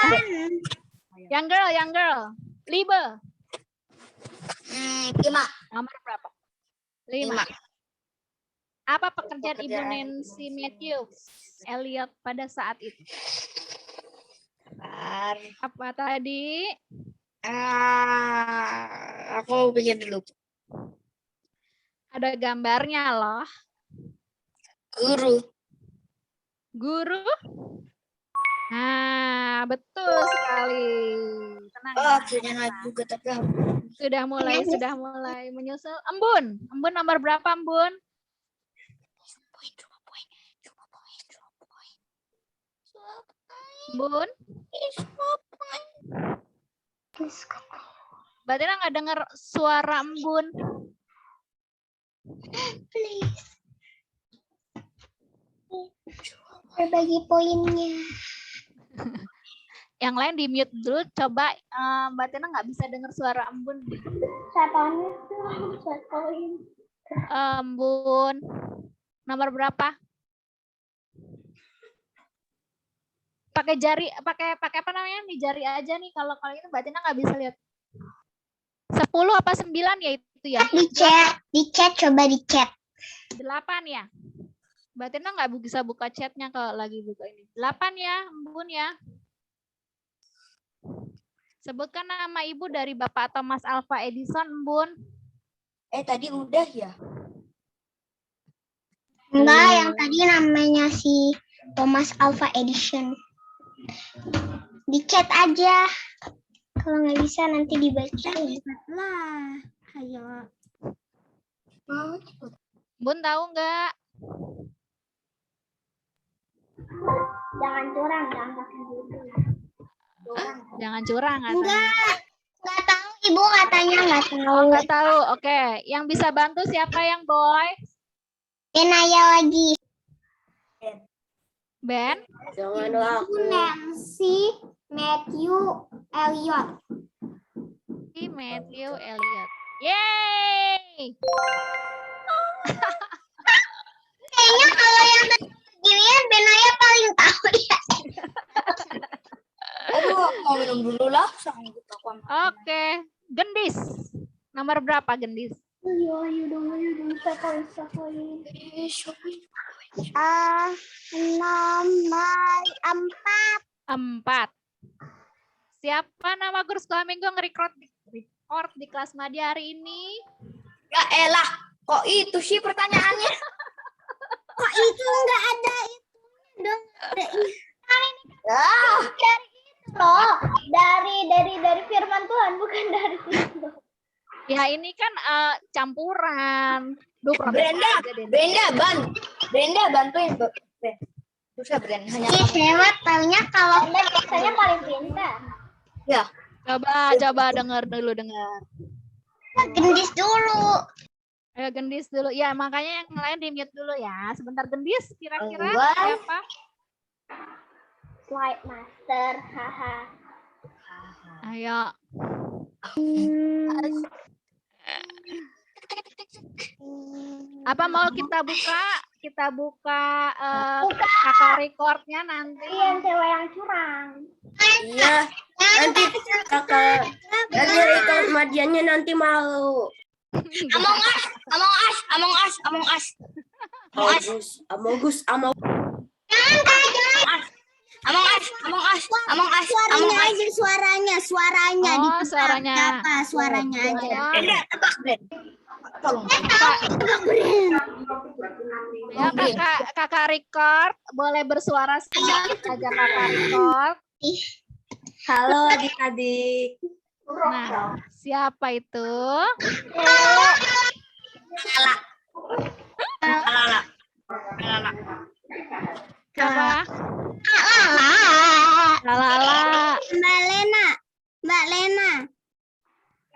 Young girl. Libe. 5. Nomor berapa? 5. Apa pekerjaan Ibu Nancy Matthews Elliot pada saat itu? Apa tadi? Aku pikir dulu. Ada gambarnya loh. Guru? Nah, betul sekali. Tenang. Akhirnya naik juga tapi Sudah mulai menyusul. Embun nomor berapa, Embun? Embun? Berarti nggak dengar suara Embun. Please. Berbagi poinnya. Yang lain di mute dulu. Coba Mbak Tina nggak bisa dengar suara Embun. Embun. Nomor berapa? Pakai jari, pakai apa namanya? Di jari aja nih. Kalau itu Mbak Tina nggak bisa lihat. 10 apa 9 ya itu ya? Di chat coba di chat. 8 ya. Mbak Tina nggak bisa buka chatnya kalau lagi buka ini. 8 ya, Embun ya. Sebutkan nama ibu dari Bapak Thomas Alva Edison, Embun. tadi udah ya? Enggak, yang tadi namanya si Thomas Alva Edison. Di chat aja. Kalau nggak bisa nanti dibaca. Lah, ayo. Bun tahu nggak? Jangan curang, jangan pakai gitu. Jangan curang. Nggak tahu, Ibu katanya nggak tahu. Oh, nggak tahu. Oke, yang bisa bantu siapa yang Boy? Benaya lagi. Ben? Jangan aku. Nancy Matthew Elliot. Matthew Elliot. Yeay! Kayaknya kalau yang beginian Benaya paling tahu ya. Aduh, mau minum dulu lah. Oke. Gendis. Nomor berapa Gendis? Ayo dong, siapa? Nomor 4. 4. Siapa nama guru sekolah minggu nge-record di kelas Madi hari ini? Ya elah, kok itu sih pertanyaannya? Kok itu nggak ada itu dong? Loh, dari firman Tuhan, bukan dari situ. Ya ini kan campuran. Duh, Brenda bantuin. Susah Brenda. Ih, hebat taunya kalau biasanya paling pintar. Ya. Coba dengar. Gendis dulu. Ayo Gendis dulu. Ya, makanya yang lain di-mute dulu ya. Sebentar Gendis, kira-kira Wah. siapa? Slide master, haha. Ayo. Apa mau kita buka kakak recordnya nanti? Yang cewek yang curang. Iya. Nanti kakak record Madiannya nanti malu. Among Us. Jangan Among Us. Suaranya aja, suaranya. Oh, Ditebak. suaranya. Apa suaranya aja. Ayo, Tebak, Ben. Tolong. ya kakak record, boleh bersuara sedikit aja kakak record. Halo adik-adik. Nah, siapa itu? Lala. Lala. Lala. Siapa? Lala. Lala. Mbak Lena. Mbak Lena.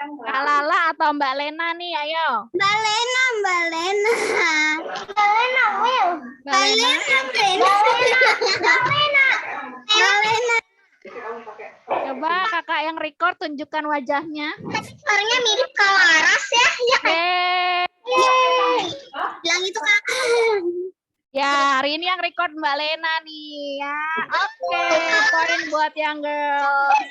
Kak Lala atau Mbak Lena nih, ayo. Mbak Lena. Mbak Lena. Mbak Lena. Mbak Lena. Coba kakak yang record tunjukkan wajahnya. Suaranya mirip Kak Laras ya. Yeay. Bilang itu kakak. Ya, hari ini yang record Mbak Lena nih ya. Oke, poin buat yang girls.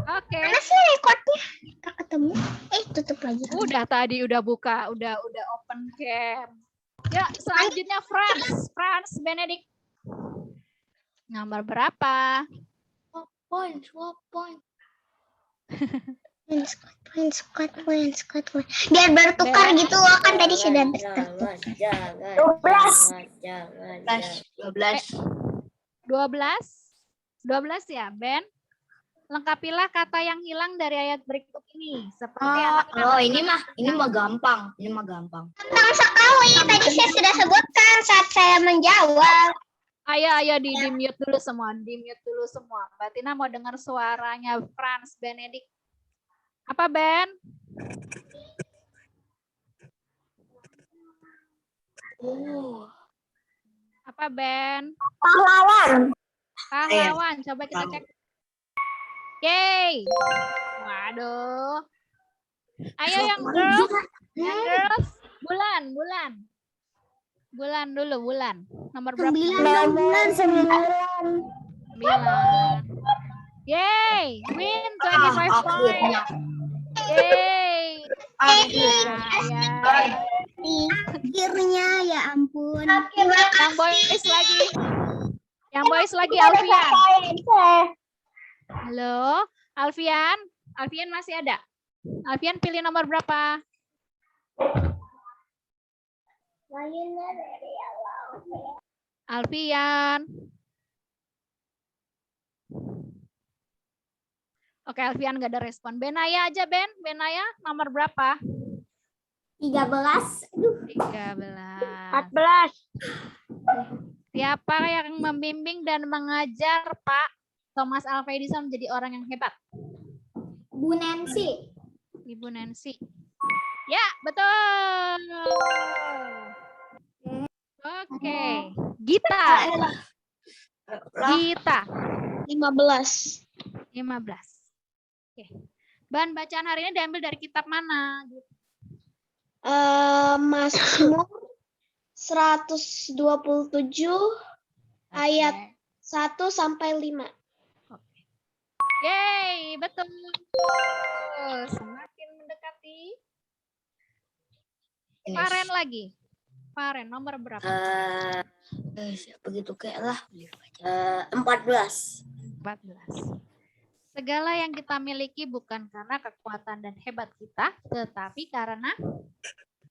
Oke. Mana sih rekodnya? Tak ketemu. Tutup lagi. Udah tadi udah buka, udah open cam. Ya, selanjutnya Franz Benedict. Nomor berapa? Point. Squad. Biar bertukar gitu loh, kan tadi sudah bertukar. 12 ya, Ben? Lengkapilah kata yang hilang dari ayat berikut ini. Seperti Oh, ini mah gampang. Gampang sekali. Tadi saya sudah sebutkan saat saya menjawab. Ayo di mute dulu semua, Mbak Tina mau dengar suaranya Franz Benedict. Apa, Ben? Apa, Ben? Pahlawan. Coba kita cek. Yeay. Waduh. Ayo yang girls. Bulan dulu. Nomor berapa? 9. 9. Yeay. Win 25 points. Yeay. Akhirnya ya ampun. Yang boys lagi Alfian. Halo, Alfian masih ada? Alfian pilih nomor berapa? Alfian. Oke, Alfian nggak ada respon. Benaya aja, Ben. Benaya nomor berapa? 13. 14. Siapa yang membimbing dan mengajar Pak Thomas Alva Edison menjadi orang yang hebat? Bu Nancy. Ibu Nancy. Ya, betul. Oke. Gita. 15. Oke. Bahan bacaan hari ini diambil dari kitab mana? Mazmur 127 ayat 1 sampai 5. Yeay, betul. Semakin mendekati. Faren lagi. Faren, nomor berapa? Begitu kayak lah. 14. 14. Segala yang kita miliki bukan karena kekuatan dan hebat kita, tetapi karena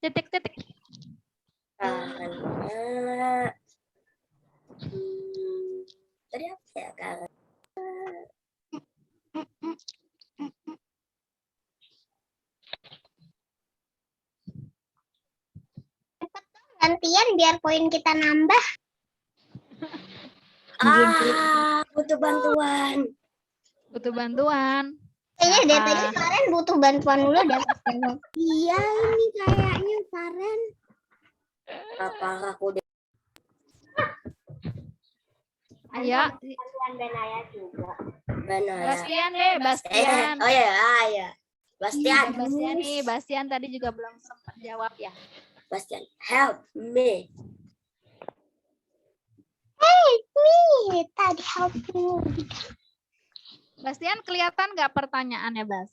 titik-titik. Karena tadi apa ya? Karena Gantian biar poin kita nambah. butuh bantuan. Butuh bantuan. Kayaknya dari tadi kemarin butuh bantuan dulu dapat jawab. Iya, ini kayaknya Karen. Apakah aku Ayo. Bantuan Benaya juga. Bastian deh, Bastian. Oh ya. Bastian. Bastian nih, Bastian tadi juga belum sempat jawab ya. Bastian, help me. Me, tadi help me. Bastian, kelihatan nggak pertanyaannya, Bas?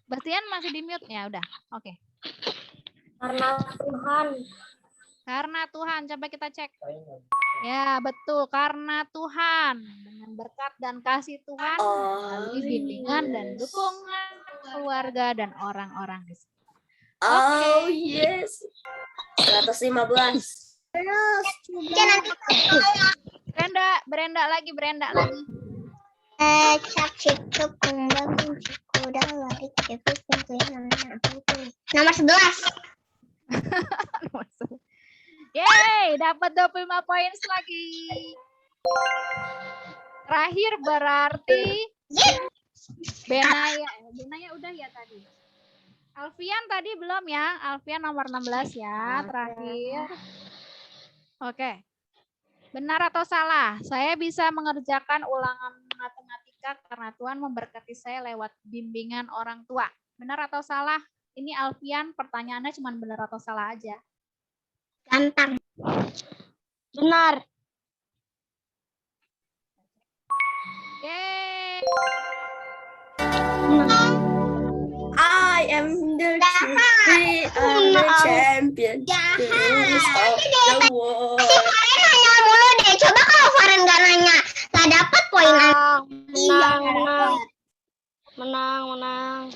Bastian masih di mute ya, udah. Oke. Karena Tuhan. Karena Tuhan, coba kita cek. Ya, betul. Karena Tuhan. Dengan berkat dan kasih Tuhan, melalui bimbingan dan dukungan keluarga dan orang-orang di sini. Oh, yes. 115. Terus Brenda lagi. Nomor 11. Yeay, dapat 25 poin lagi. Terakhir berarti Benaya. Benaya udah ya tadi. Alfian tadi belum ya. Alfian nomor 16 ya, terakhir. Oke. Benar atau salah? Saya bisa mengerjakan ulangan matematika karena Tuhan memberkati saya lewat bimbingan orang tua. Benar atau salah? Ini Alfian, pertanyaannya cuma benar atau salah aja. Gampang. Benar. Yeay. I am the champion. I'm the champion. Of the world. Nanya mulu deh. Coba kalau Faren nggak nanya, nggak dapat poin. Menang.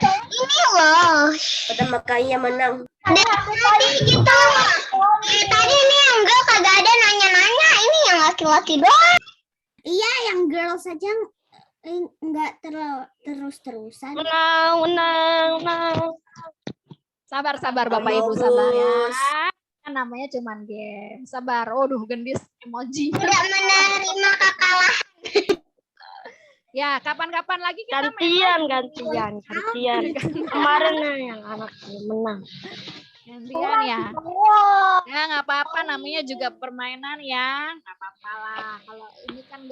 Ini loh. Pada makanya menang. Tadi kita tadi ini yang girl kagak ada nanya-nanya. Ini yang laki-laki doang. iya yang girls saja enggak terus-terusan. Menang. Sabar Bapak Ibu, sabar ya. Namanya cuman game. Sabar. Aduh, gendis emoji. Tidak menerima kekalahan. Ya, kapan-kapan lagi kita main Gantian. Kemarin yang anak menang. gantian ya. Ya, nggak apa-apa, namanya juga permainan ya. Nggak apa-apa lah. Kalau ini kan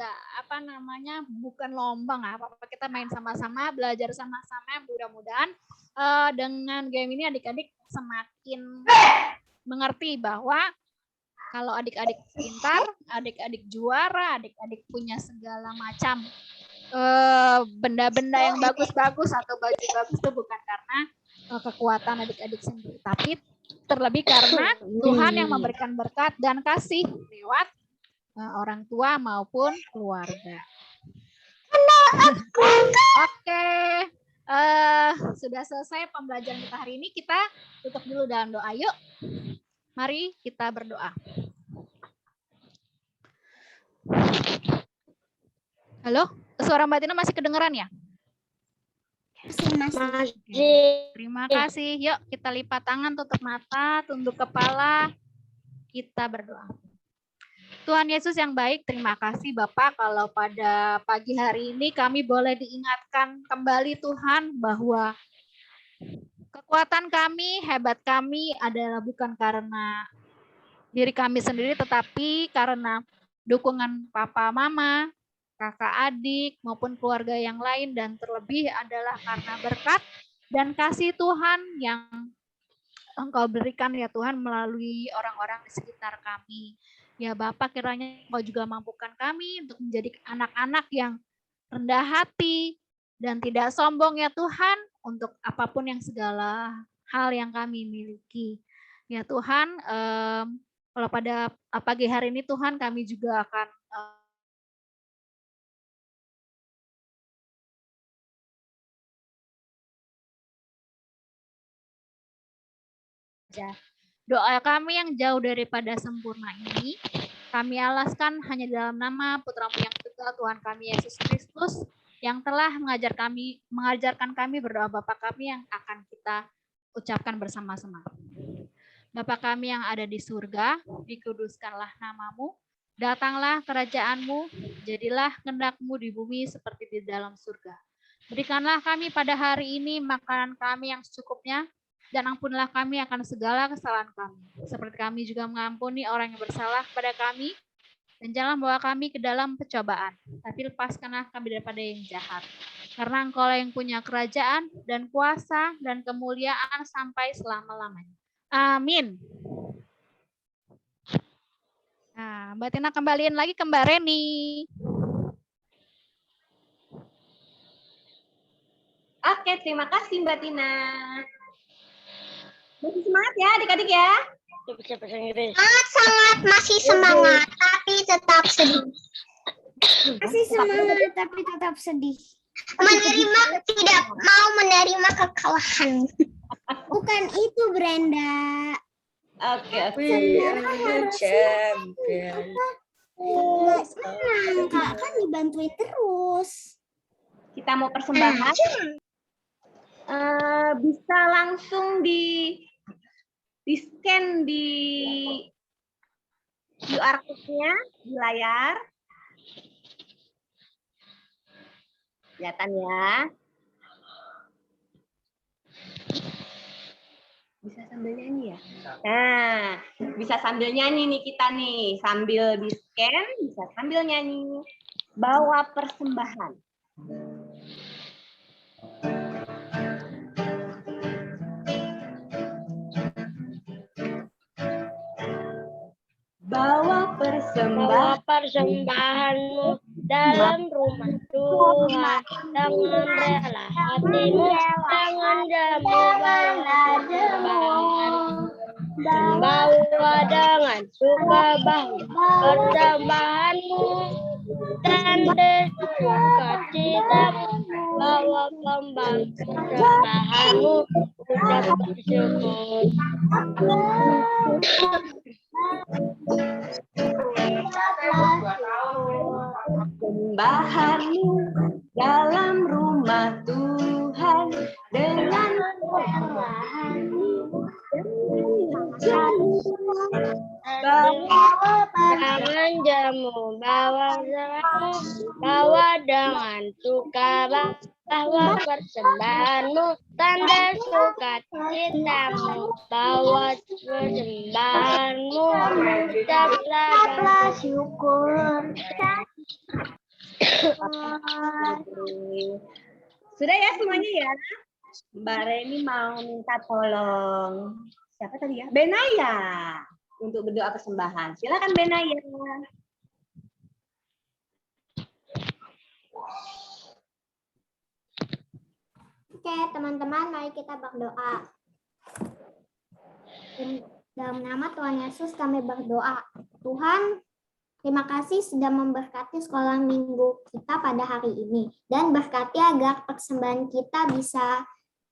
bukan lomba, nggak apa-apa. Kita main sama-sama, belajar sama-sama. Mudah-mudahan dengan game ini adik-adik semakin mengerti bahwa kalau adik-adik pintar, adik-adik juara, adik-adik punya segala macam benda-benda yang bagus-bagus atau baju bagus itu bukan karena kekuatan adik-adik sendiri, tapi terlebih karena Tuhan yang memberikan berkat dan kasih lewat orang tua maupun keluarga. Oke, sudah selesai pembelajaran kita hari ini. Kita tutup dulu dalam doa. Yuk, mari kita berdoa. Halo, suara Mbak Tina masih kedengeran ya? Masih. Terima kasih. Yuk kita lipat tangan, tutup mata, tunduk kepala. Kita berdoa. Tuhan Yesus yang baik, terima kasih Bapak kalau pada pagi hari ini kami boleh diingatkan kembali Tuhan bahwa kekuatan kami, hebat kami adalah bukan karena diri kami sendiri, tetapi karena dukungan Papa Mama, kakak adik maupun keluarga yang lain, dan terlebih adalah karena berkat dan kasih Tuhan yang Engkau berikan ya Tuhan melalui orang-orang di sekitar kami. Ya Bapak, kiranya Engkau juga mampukan kami untuk menjadi anak-anak yang rendah hati dan tidak sombong ya Tuhan untuk apapun yang segala hal yang kami miliki. Ya Tuhan, kalau pada pagi hari ini Tuhan kami juga akan doa kami yang jauh daripada sempurna ini, kami alaskan hanya dalam nama Putra-Mu yang tunggal Tuhan kami Yesus Kristus yang telah mengajarkan kami berdoa Bapa kami yang akan kita ucapkan bersama-sama. Bapa kami yang ada di surga, dikuduskanlah nama-Mu, datanglah kerajaan-Mu, jadilah kehendak-Mu di bumi seperti di dalam surga. Berikanlah kami pada hari ini makanan kami yang secukupnya, dan ampunilah kami akan segala kesalahan kami, seperti kami juga mengampuni orang yang bersalah kepada kami, dan jangan bawa kami ke dalam pencobaan, tapi lepaskanlah kami daripada yang jahat. Karena Engkau yang punya kerajaan dan kuasa dan kemuliaan sampai selama-lamanya. Amin. Nah, Mbak Tina kembaliin lagi ke Mbak Reni. Oke, terima kasih Mbak Tina. Masih semangat ya adik-adik ya. Bisa bahasa Inggris. Sangat masih semangat, tapi tetap sedih. Masih semangat tapi tetap sedih. Tidak mau menerima kekalahan. Bukan itu, Brenda. Oke. We are the champion. Nggak senang, Kak. Kan dibantuin terus. Kita mau persembahan. Bisa langsung di scan di QR code-nya di layar. Kelihatan ya. Bisa sambil nyanyi ya? Nah, bisa sambil nyanyi nih kita nih. Sambil di scan, bisa sambil nyanyi. Bawa persembahan. Bawa Bawa persembahan. persembahanmu dalam rumah Tuhan dengan rela hatimu, dengan jamu bawa persembahan. Bawa dengan suka bahu persembahanmu dan sukacitamu. Bawa persembahanmu, ucap bersyukur. Persembahanmu dalam rumah Tuhan dengan Jangan jamu, bawa jamu, bawa dengan suka bawa persembahanmu, tanda sukacitamu, bawa persembahanmu, ucaplah syukur. Sudah ya semuanya ya? Mbak Reni mau minta tolong. Siapa tadi ya? Benaya. Untuk berdoa persembahan. Silakan Benaya. Oke, teman-teman, mari kita berdoa. Dalam nama Tuhan Yesus kami berdoa. Tuhan, terima kasih sudah memberkati sekolah minggu kita pada hari ini. Dan berkati agar persembahan kita bisa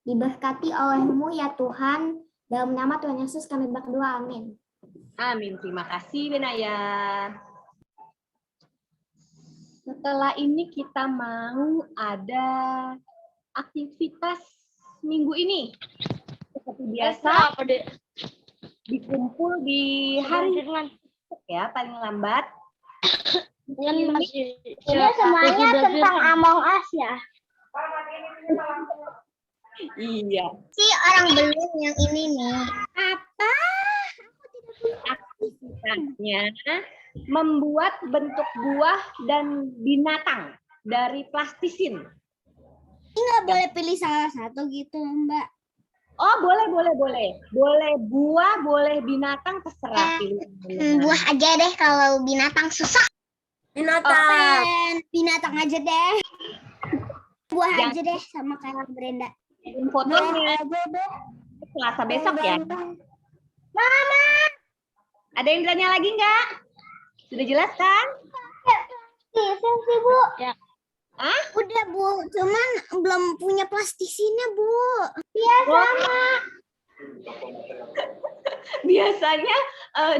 diberkati oleh-Mu ya Tuhan. Dalam nama Tuhan Yesus kami berdoa. Amin. Amin. Terima kasih Benaya. Setelah ini kita mau ada aktivitas minggu ini. Seperti biasa, dikumpul di hari ya paling lambat. Ini semuanya tentang Among Us ya? Iya. Si orang belum yang ini nih. Apa? Aktivitasnya membuat bentuk buah dan binatang dari plastisin. Ini nggak boleh pilih salah satu gitu, Mbak. Oh, boleh. Boleh buah, boleh binatang, terserah pilih. Buah aja deh kalau binatang susah. Binatang. Binatang aja deh. Buah Yang- aja deh sama kayak Brenda. Fotonya Selasa besok ya. Mama. Ada yang tanya lagi nggak? Sudah jelas kan? Sensi, Bu. Ya. Hah? Udah, Bu. Cuman belum punya plastisinnya, Bu. Iya, sama. Biasanya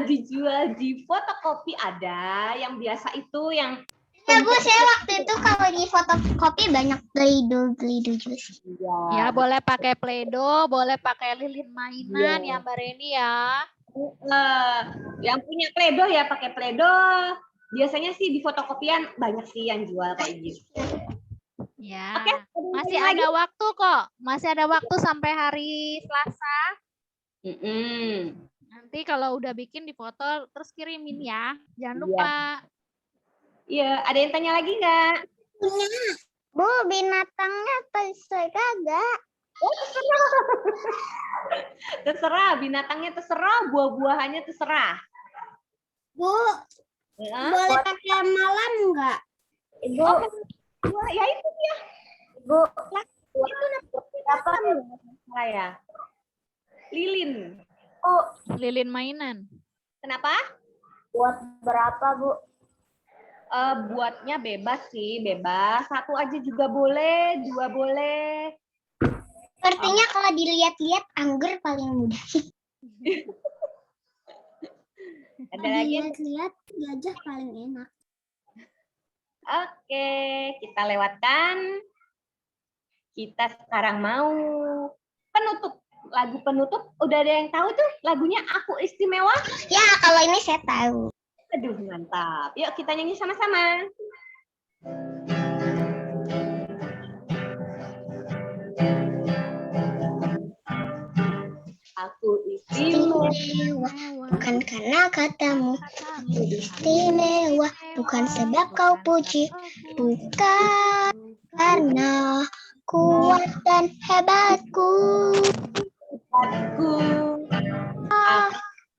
dijual di fotokopi ada, yang biasa itu yang Ya, Bu, saya waktu itu kalau di fotokopi banyak Play-Doh juga sih. Ya, boleh pakai Play-Doh, boleh pakai lilin mainan Iya. ya Mbak Reni ya. Yang punya Play-Doh ya pakai Play-Doh. Biasanya sih di fotokopian banyak sih yang jual kayak gitu. Ya. Oke, Masih ada waktu kok. Masih ada waktu sampai hari Selasa. Nanti kalau udah bikin dipoto terus kirimin ya. Jangan Iya. lupa. Iya, ada yang tanya lagi nggak? Bu, binatangnya sesuai kagak? Oh, terserah, binatangnya terserah, buah-buahannya terserah. Bu, Ya. boleh pakai malam nggak? Ibu, ya itu dia. Ibu, itu namanya apa? Saya. Lilin. Lilin mainan. Kenapa? Buat berapa, Bu? Buatnya bebas sih, bebas. 1 aja juga boleh, 2 boleh. Sepertinya kalau dilihat-lihat anggur paling mudah. Ada lagi? Dilihat-lihat gajah paling enak. Oke, kita lewatkan. Kita sekarang mau penutup. Lagu penutup, udah ada yang tahu tuh lagunya Aku Istimewa? Ya, kalau ini saya tahu. Aduh, mantap. Yuk kita nyanyi sama-sama. Aku istimewa. Bukan karena katamu istimewa, bukan sebab kau puji, bukan karena kuat dan hebatku. Aku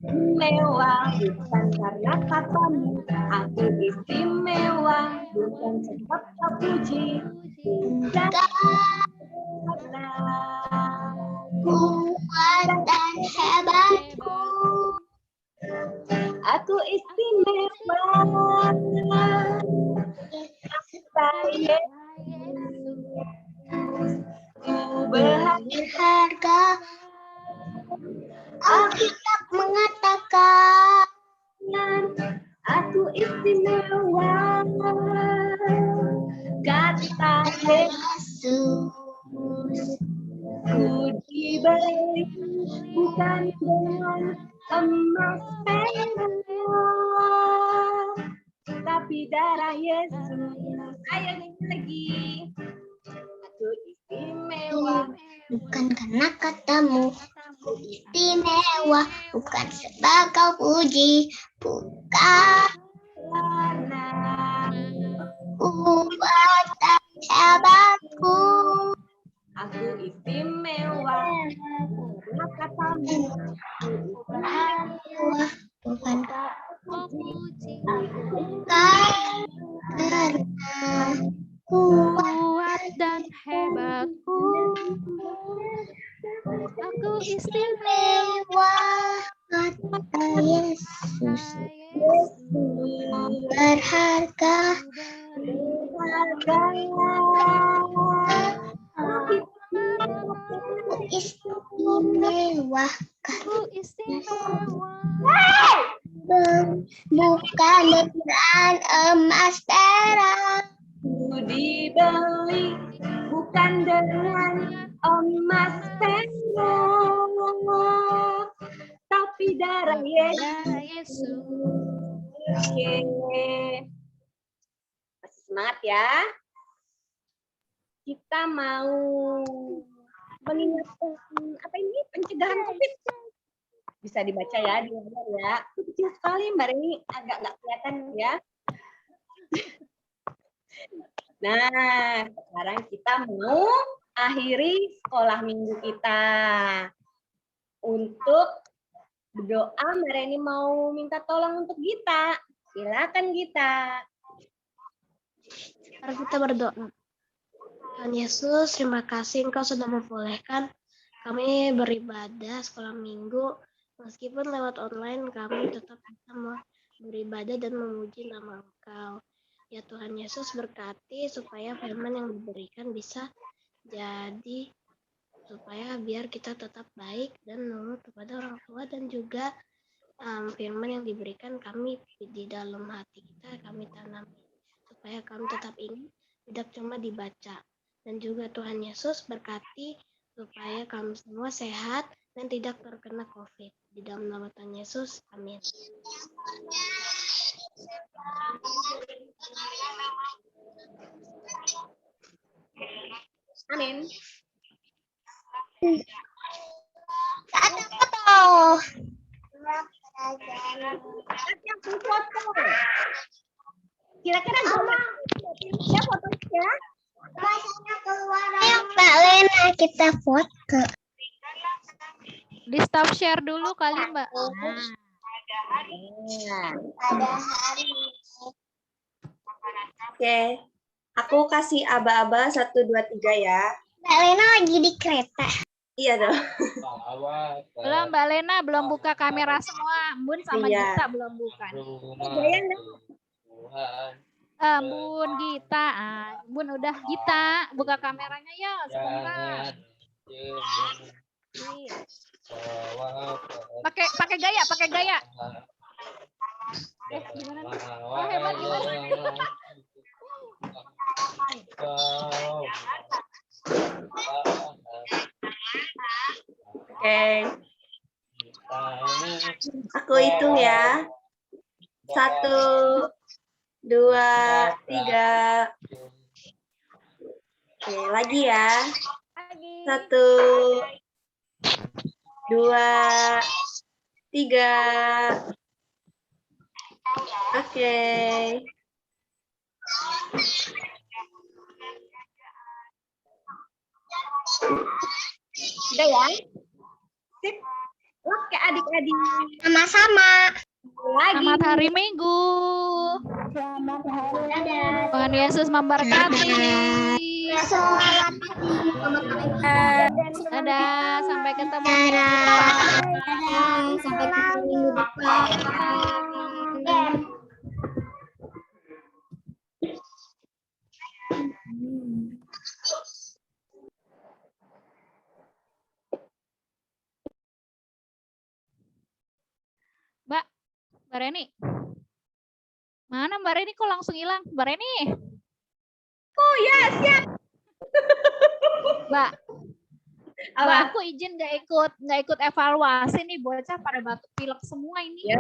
istimewa, bukan karena katamu. Aku istimewa, bukan sebab kau puji, bukan karena Kuat dan hebatku. aku istimewa. Saya ku Berharga. Alkitab mengatakan aku istimewa. Kata Yesus. ku diberi bukan dengan emas perak, tapi darah Yesus. Ayo nyanyi lagi. Aku istimewa. Bukan karena katamu ku istimewa, bukan sebab kau puji, bukan Karena kuat dan hebatku. aku istimewa. Karena katamu Bukan Oh, puji. karena Kuat dan hebatku. Aku istimewa. kata Yesus berharga. Istimewa, Aku istimewa. bukan dengan emas perak, ku dibeli bukan dengan emas perak, tapi darah Yesus. Darah Yesus. Oke. Masih semangat ya. Kita mau mengingatkan apa ini pencegahan COVID. Bisa dibaca ya di layar ya. Itu kecil sekali Mbak Reni, agak nggak kelihatan ya. Nah, sekarang kita mau akhiri sekolah minggu kita. Untuk berdoa, Mbak Reni mau minta tolong untuk Gita. Silakan Gita. Mari kita berdoa. Tuhan Yesus, terima kasih Engkau sudah membolehkan kami beribadah sekolah minggu. Meskipun lewat online, kami tetap bisa beribadah dan memuji nama Engkau. Ya Tuhan Yesus, berkati supaya firman yang diberikan bisa jadi supaya biar kita tetap baik dan nurut kepada orang tua, dan juga firman yang diberikan kami di dalam hati kita kami tanami supaya kami tetap ingat, tidak cuma dibaca. Dan juga Tuhan Yesus berkati supaya kami semua sehat dan tidak terkena COVID. Di dalam nama Tuhan Yesus, amin. Amin. ada foto. Yang foto. Kira-kira ya fotonya. Ayo Mbak Lena, kita foto. Di stop share dulu kali Mbak. Pada hari Oke. Aku kasih aba-aba 1, 2, 3 ya. Mbak Lena lagi di kereta. Iya dong. Belum, Mbak Lena belum buka kamera semua. Bun sama Iya. Gita belum buka. Bun Gita, Bun udah Gita buka kameranya ya sebentar. Nih. Pakai gaya, pakai gaya. Gimana nih? Oh hebat gimana? Oke. Aku hitung ya. 1, 2, 3. Oke, lagi ya. Lagi. 1, 2, 3. Oke. Udah ya? Sip. Oke adik-adik. Sama-sama. Lagi. Selamat hari Minggu. Dadah. Tuhan Yesus memberkati. Selamat pagi. Dadah, sampai ketemu. Dadah. Sampai ketemu minggu depan. Mbak Reni. Mana Mbak Reni kok langsung hilang? Mbak Reni. Oh ya, siap. Mbak. Apa? Mbak, aku izin nggak ikut evaluasi nih, bocah pada batuk pilek semua ini. Ya.